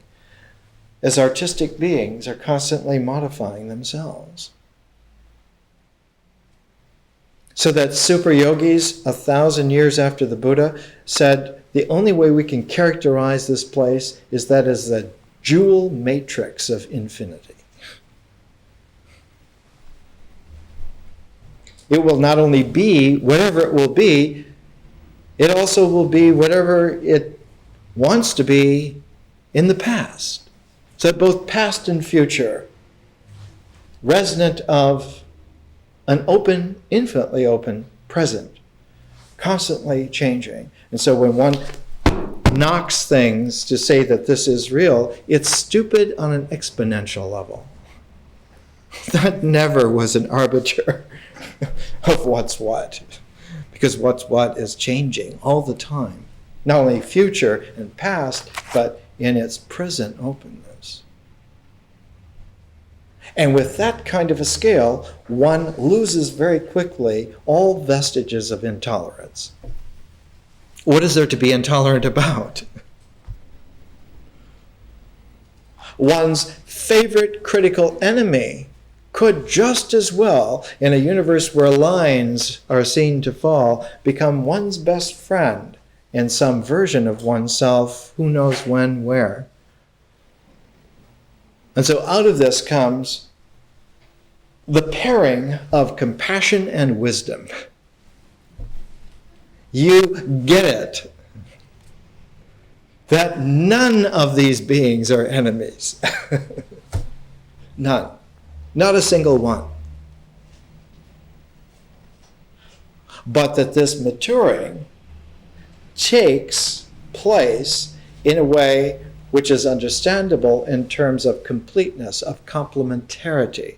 as artistic beings are constantly modifying themselves. So that super yogis 1,000 years after the Buddha said, the only way we can characterize this place is that as the jewel matrix of infinity. It will not only be whatever it will be, it also will be whatever it wants to be in the past. So that both past and future, resonant of an open, infinitely open present, constantly changing. And so when one knocks things to say that this is real, it's stupid on an exponential level. That never was an arbiter of what's what, because what's what is changing all the time, not only future and past, but in its present openness. And with that kind of a scale, one loses very quickly all vestiges of intolerance. What is there to be intolerant about? One's favorite critical enemy could just as well, in a universe where lines are seen to fall, become one's best friend in some version of oneself, who knows when, where. And so out of this comes the pairing of compassion and wisdom. You get it, that none of these beings are enemies. None. Not a single one. But that this maturing takes place in a way which is understandable in terms of completeness, of complementarity,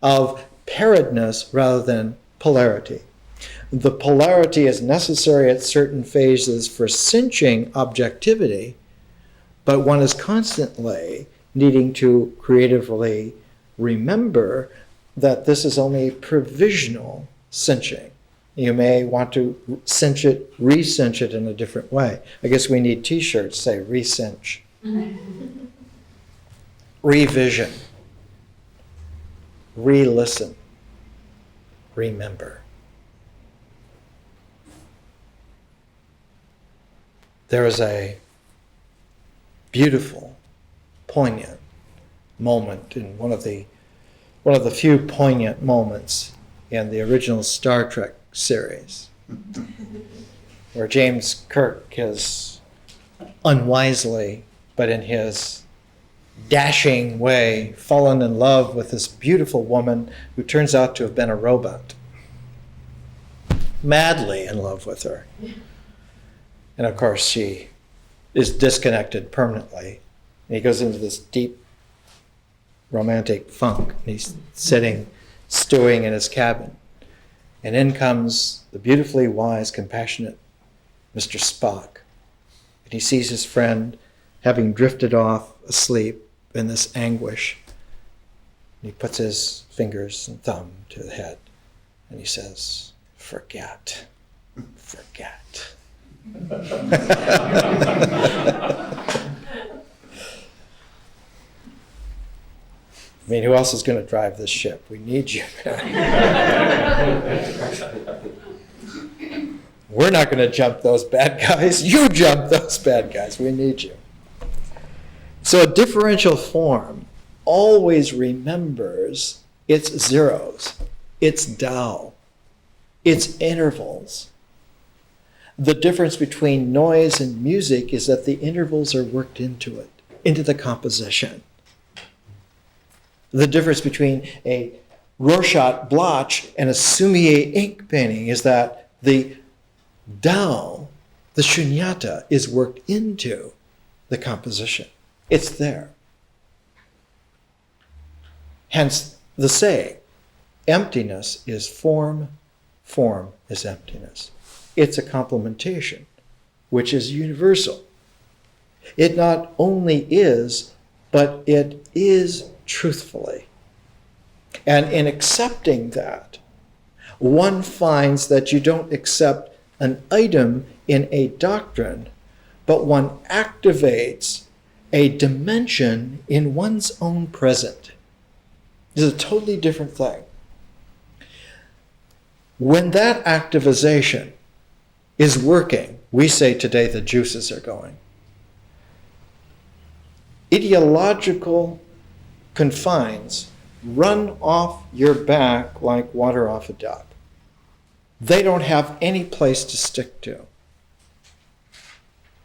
of pairedness rather than polarity. The polarity is necessary at certain phases for cinching objectivity, but one is constantly needing to creatively remember that this is only provisional cinching. You may want to cinch it, re-cinch it in a different way. I guess we need t-shirts say re-cinch. Revision. Re-listen. Remember. There is a beautiful, poignant moment in one of the few poignant moments in the original Star Trek series, where James Kirk has unwisely, but in his dashing way, fallen in love with this beautiful woman who turns out to have been a robot. Madly in love with her. And of course, she is disconnected permanently. And he goes into this deep romantic funk. And he's sitting, stewing in his cabin. And in comes the beautifully wise, compassionate Mr. Spock. And he sees his friend having drifted off asleep in this anguish. And he puts his fingers and thumb to the head. And he says, "Forget. Forget." I mean, who else is going to drive this ship? We need you. We're not going to jump those bad guys. You jump those bad guys. We need you. So a differential form always remembers its zeros, its Tao, its intervals. The difference between noise and music is that the intervals are worked into it, into the composition. The difference between a Rorschach blotch and a Sumier ink painting is that the Tao, the shunyata, is worked into the composition. It's there. Hence the saying, emptiness is form, form is emptiness. It's a complementation, which is universal. It not only is, but it is truthfully. And in accepting that, one finds that you don't accept an item in a doctrine, but one activates a dimension in one's own present. This is a totally different thing. When that activization is working, we say today the juices are going. Ideological confines run off your back like water off a duck. They don't have any place to stick to.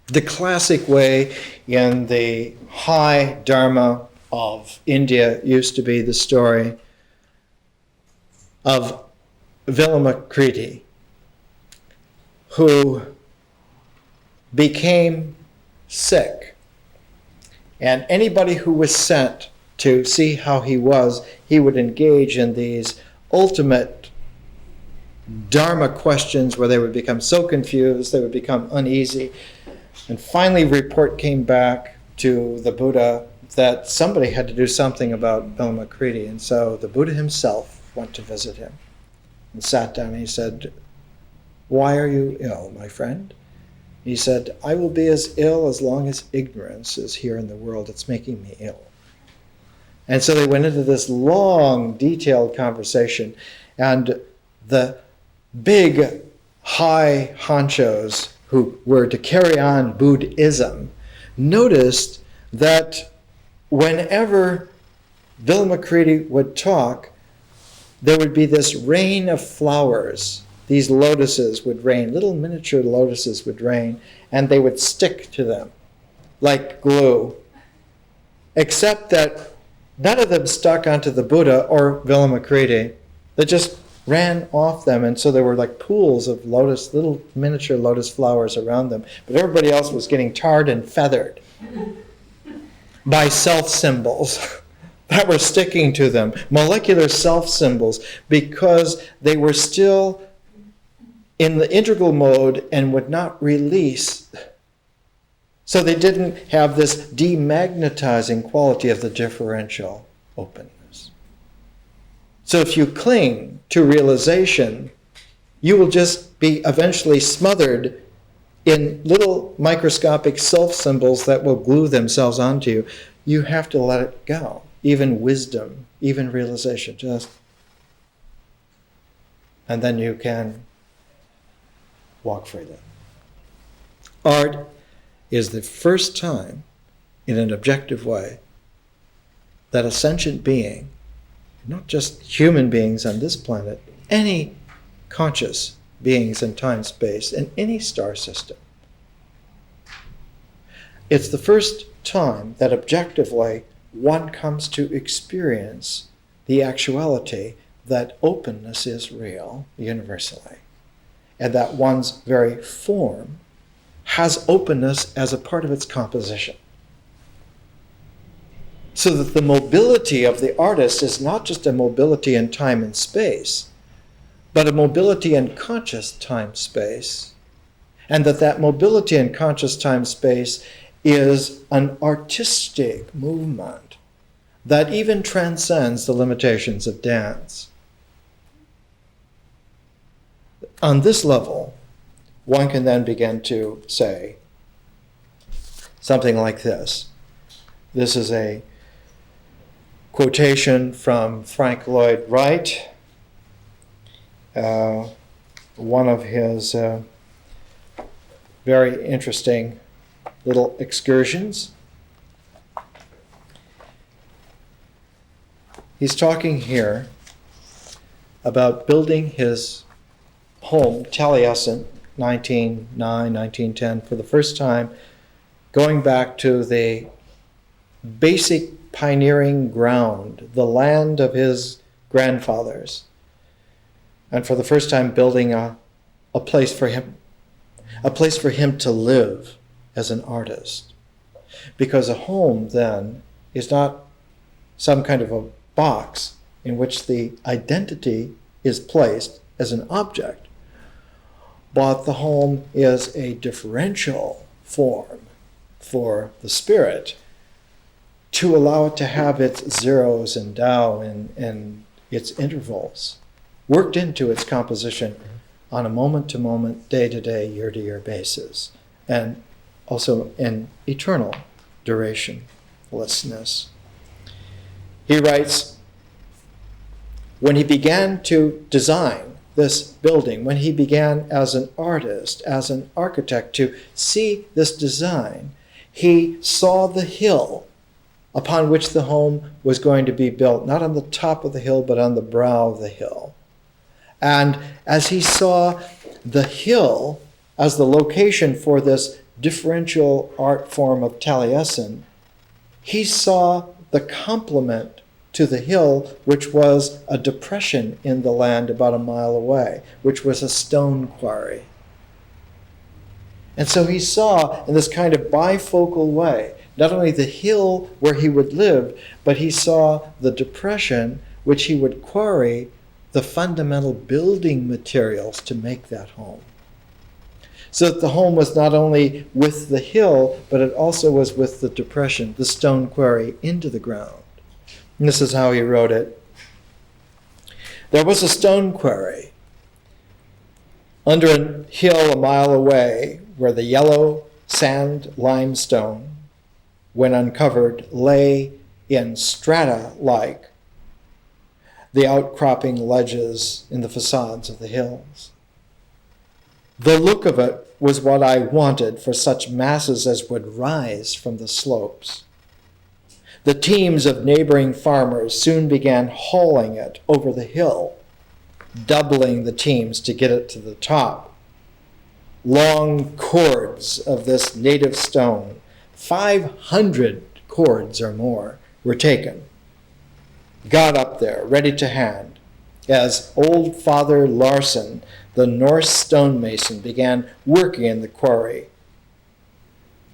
The classic way in the high Dharma of India used to be the story of Vilamakirti, who became sick. And anybody who was sent to see how he was, he would engage in these ultimate Dharma questions where they would become so confused, they would become uneasy. And finally, a report came back to the Buddha that somebody had to do something about Vilamakirti. And so the Buddha himself went to visit him and sat down and he said, "Why are you ill, my friend?" He said, "I will be as ill as long as ignorance is here in the world. It's making me ill." And so they went into this long, detailed conversation. And the big high honchos who were to carry on Buddhism noticed that whenever Vilamakirti would talk, there would be this rain of flowers. These lotuses would rain, little miniature lotuses would rain, and they would stick to them like glue. Except that none of them stuck onto the Buddha or Vilamakirti. They just ran off them, and so there were like pools of lotus, little miniature lotus flowers around them. But everybody else was getting tarred and feathered by self-symbols that were sticking to them, molecular self-symbols, because they were still in the integral mode and would not release. So they didn't have this demagnetizing quality of the differential openness. So if you cling to realization, you will just be eventually smothered in little microscopic self-symbols that will glue themselves onto you. You have to let it go. Even wisdom, even realization, just. And then you can walk freely. Art is the first time, in an objective way, that a sentient being, not just human beings on this planet, any conscious beings in time, space, in any star system, it's the first time that objectively one comes to experience the actuality that openness is real universally, and that one's very form has openness as a part of its composition. So that the mobility of the artist is not just a mobility in time and space, but a mobility in conscious time-space, and that mobility in conscious time-space is an artistic movement that even transcends the limitations of dance. On this level, one can then begin to say something like this. This is a quotation from Frank Lloyd Wright, one of his very interesting little excursions. He's talking here about building his home, Taliesin, 1909, 1910, for the first time, going back to the basic pioneering ground, the land of his grandfathers, and for the first time building a place for him to live as an artist. Because a home then is not some kind of a box in which the identity is placed as an object, but the home is a differential form for the spirit to allow it to have its zeros and Tao and its intervals worked into its composition on a moment-to-moment, day-to-day, year-to-year basis, and also in eternal durationlessness. He writes, when he began to design this building, when he began as an artist, as an architect, to see this design, he saw the hill upon which the home was going to be built, not on the top of the hill, but on the brow of the hill. And as he saw the hill as the location for this differential art form of Taliesin, he saw the complement to the hill, which was a depression in the land about a mile away, which was a stone quarry. And so he saw in this kind of bifocal way, not only the hill where he would live, but he saw the depression which he would quarry the fundamental building materials to make that home. So that the home was not only with the hill, but it also was with the depression, the stone quarry into the ground. And this is how he wrote it. There was a stone quarry under a hill a mile away where the yellow sand limestone, when uncovered, lay in strata like the outcropping ledges in the facades of the hills. The look of it was what I wanted for such masses as would rise from the slopes. The teams of neighboring farmers soon began hauling it over the hill, doubling the teams to get it to the top. Long cords of this native stone, 500 cords or more, were taken, got up there, ready to hand, as old Father Larson, the Norse stonemason, began working in the quarry.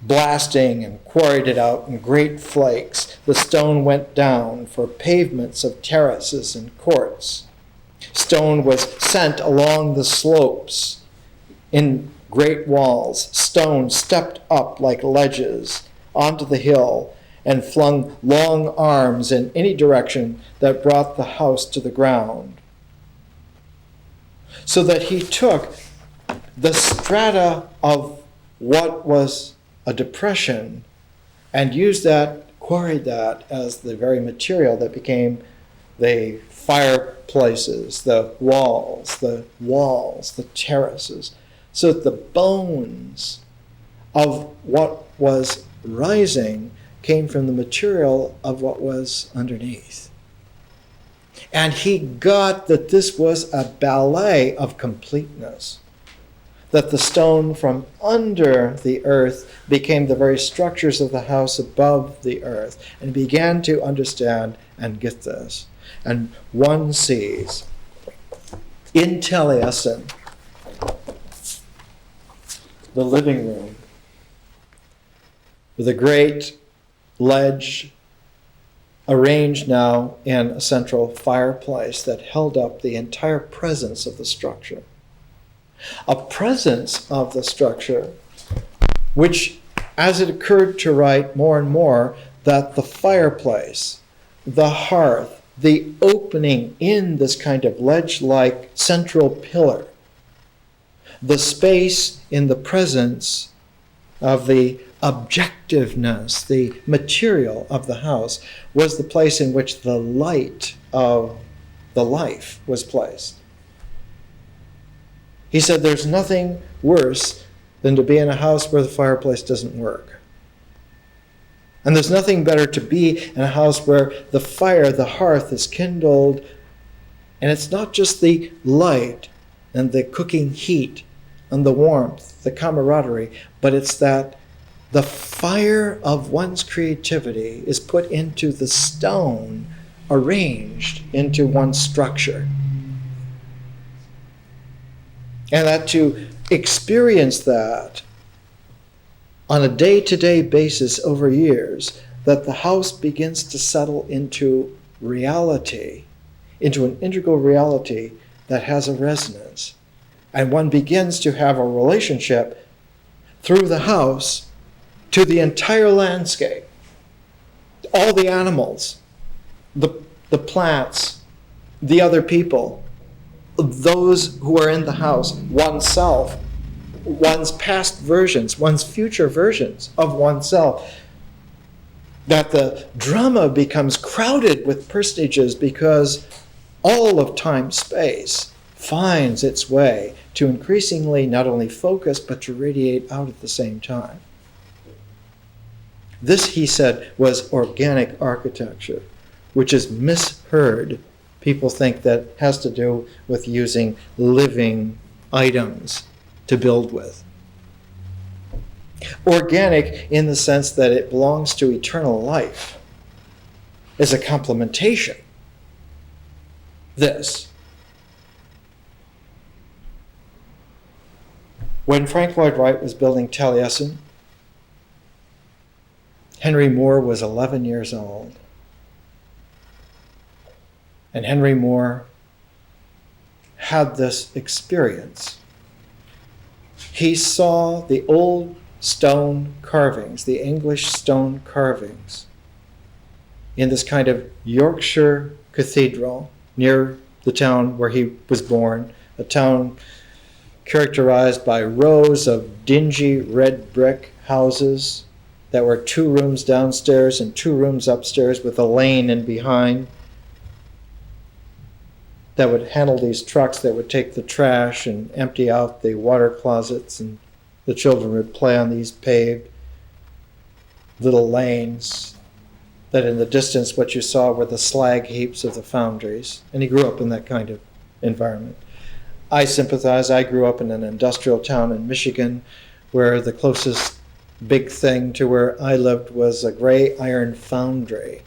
Blasting and quarried it out in great flakes, the stone went down for pavements of terraces and courts. Stone was sent along the slopes in great walls, stone stepped up like ledges onto the hill and flung long arms in any direction that brought the house to the ground. So that he took the strata of what was a depression and used that, quarried that as the very material that became the fireplaces, the walls, the terraces, so that the bones of what was rising came from the material of what was underneath. And he got that this was a ballet of completeness, that the stone from under the earth became the very structures of the house above the earth, and began to understand and get this. And one sees in Taliesin, the living room, with a great ledge arranged now in a central fireplace that held up the entire presence of the structure. A presence of the structure which, as it occurred to Wright more and more, that the fireplace, the hearth, the opening in this kind of ledge-like central pillar, the space in the presence of the objectiveness, the material of the house, was the place in which the light of the life was placed. He said there's nothing worse than to be in a house where the fireplace doesn't work. And there's nothing better to be in a house where the fire, the hearth is kindled, and it's not just the light and the cooking heat and the warmth, the camaraderie, but it's that the fire of one's creativity is put into the stone, arranged into one's structure. And that to experience that on a day-to-day basis over years, that the house begins to settle into reality, into an integral reality that has a resonance. And one begins to have a relationship through the house to the entire landscape, all the animals, the plants, the other people, those who are in the house, oneself, one's past versions, one's future versions of oneself. That the drama becomes crowded with personages because all of time-space finds its way to increasingly not only focus but to radiate out at the same time. This, he said, was organic architecture, which is misheard. People think that has to do with using living items to build with. Organic in the sense that it belongs to eternal life is a complementation. This. When Frank Lloyd Wright was building Taliesin, Henry Moore was 11 years old. And Henry Moore had this experience. He saw the old stone carvings, the English stone carvings, in this kind of Yorkshire cathedral near the town where he was born, a town characterized by rows of dingy red brick houses that were 2 rooms downstairs and 2 rooms upstairs with a lane in behind that would handle these trucks that would take the trash and empty out the water closets, and the children would play on these paved little lanes that in the distance what you saw were the slag heaps of the foundries. And he grew up in that kind of environment. I sympathize. I grew up in an industrial town in Michigan where the closest big thing to where I lived was a gray iron foundry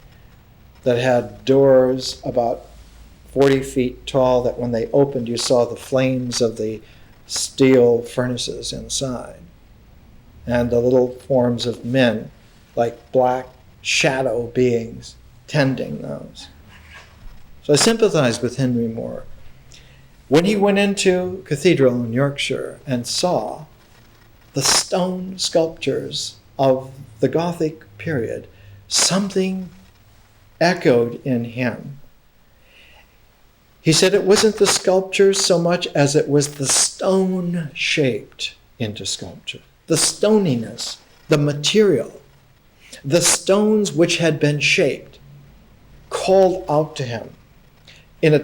that had doors about 40 feet tall that when they opened you saw the flames of the steel furnaces inside, and the little forms of men like black shadow beings tending those. So I sympathize with Henry Moore. When he went into a cathedral in Yorkshire and saw the stone sculptures of the Gothic period, something echoed in him. He said it wasn't the sculptures so much as it was the stone shaped into sculpture. The stoniness, the material, the stones which had been shaped, called out to him in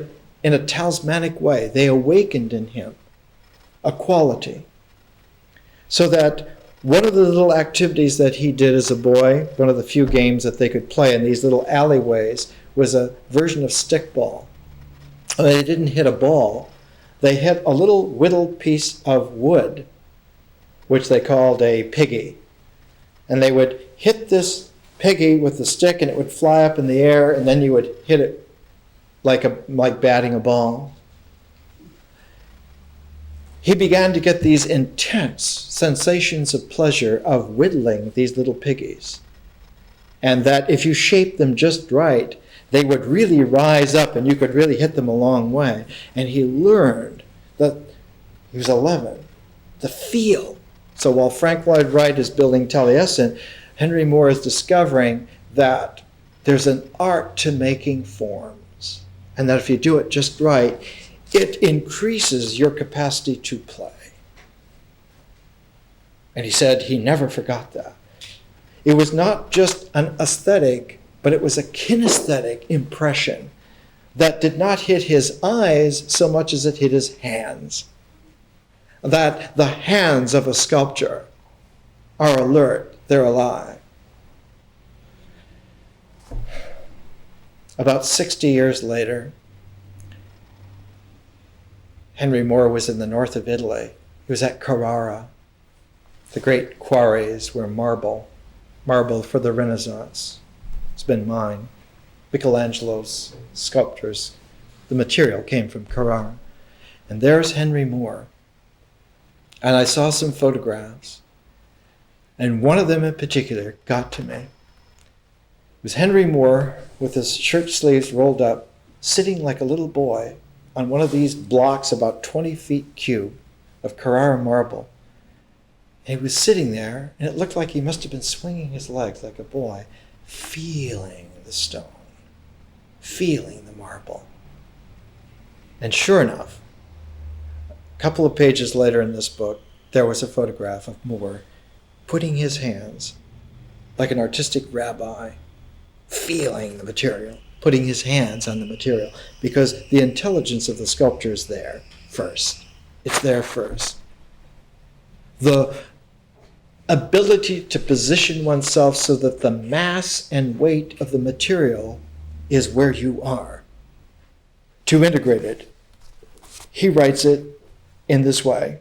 a talismanic way. They awakened in him a quality. So that one of the little activities that he did as a boy, one of the few games that they could play in these little alleyways, was a version of stickball. They didn't hit a ball. They hit a little whittled piece of wood, which they called a piggy. And they would hit this piggy with the stick, and it would fly up in the air, and then you would hit it like batting a ball. He began to get these intense sensations of pleasure of whittling these little piggies. And that if you shaped them just right, they would really rise up and you could really hit them a long way. And he learned that, he was 11, the feel. So while Frank Lloyd Wright is building Taliesin, Henry Moore is discovering that there's an art to making forms. And that if you do it just right, it increases your capacity to play. And he said he never forgot that. It was not just an aesthetic, but it was a kinesthetic impression that did not hit his eyes so much as it hit his hands. That the hands of a sculptor are alert, they're alive. About 60 years later, Henry Moore was in the north of Italy. He was at Carrara, the great quarries where marble for the Renaissance. It's been mined. Michelangelo's sculptures, the material came from Carrara. And there's Henry Moore. And I saw some photographs, and one of them in particular got to me. It was Henry Moore with his shirt sleeves rolled up, sitting like a little boy on one of these blocks about 20 feet cube of Carrara marble. And he was sitting there, and it looked like he must have been swinging his legs like a boy, feeling the stone, feeling the marble. And sure enough, a couple of pages later in this book, there was a photograph of Moore putting his hands, like an artistic rabbi, feeling the material, putting his hands on the material, because the intelligence of the sculpture is there first. It's there first. The ability to position oneself so that the mass and weight of the material is where you are. To integrate it. He writes it in this way.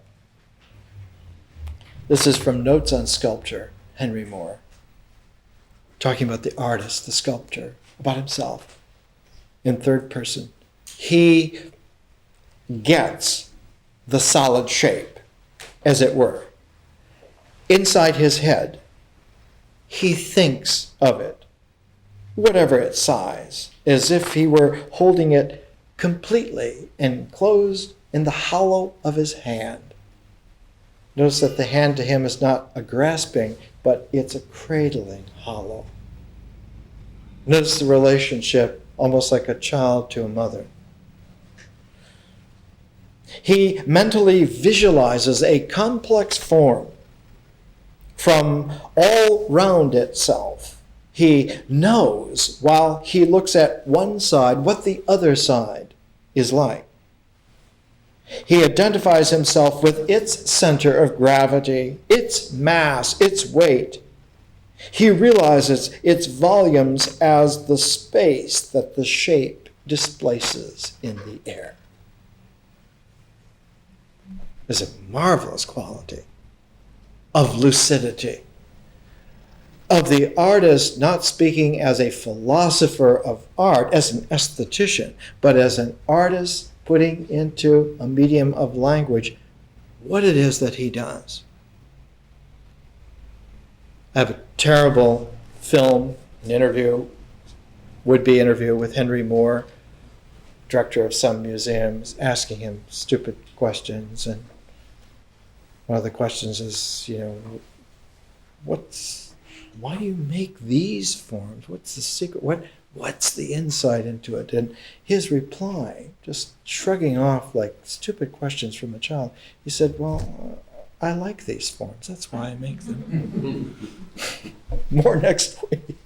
This is from Notes on Sculpture, Henry Moore, talking about the artist, the sculptor, about himself in third person. He gets the solid shape, as it were. Inside his head, he thinks of it, whatever its size, as if he were holding it completely enclosed in the hollow of his hand. Notice that the hand to him is not a grasping, but it's a cradling hollow. Notice the relationship, almost like a child to a mother. He mentally visualizes a complex form from all round itself. He knows, while he looks at one side, what the other side is like. He identifies himself with its center of gravity, its mass, its weight. He realizes its volumes as the space that the shape displaces in the air. There's a marvelous quality of lucidity, of the artist not speaking as a philosopher of art, as an aesthetician, but as an artist putting into a medium of language what it is that he does. I have a terrible film, an interview, would-be interview with Henry Moore director of some museum is asking him stupid questions, and one of the questions is, why do you make these forms? What's the secret? What's the insight into it? And his reply, just shrugging off like stupid questions from a child, he said, well, I like these forms. That's why I make them. More next week.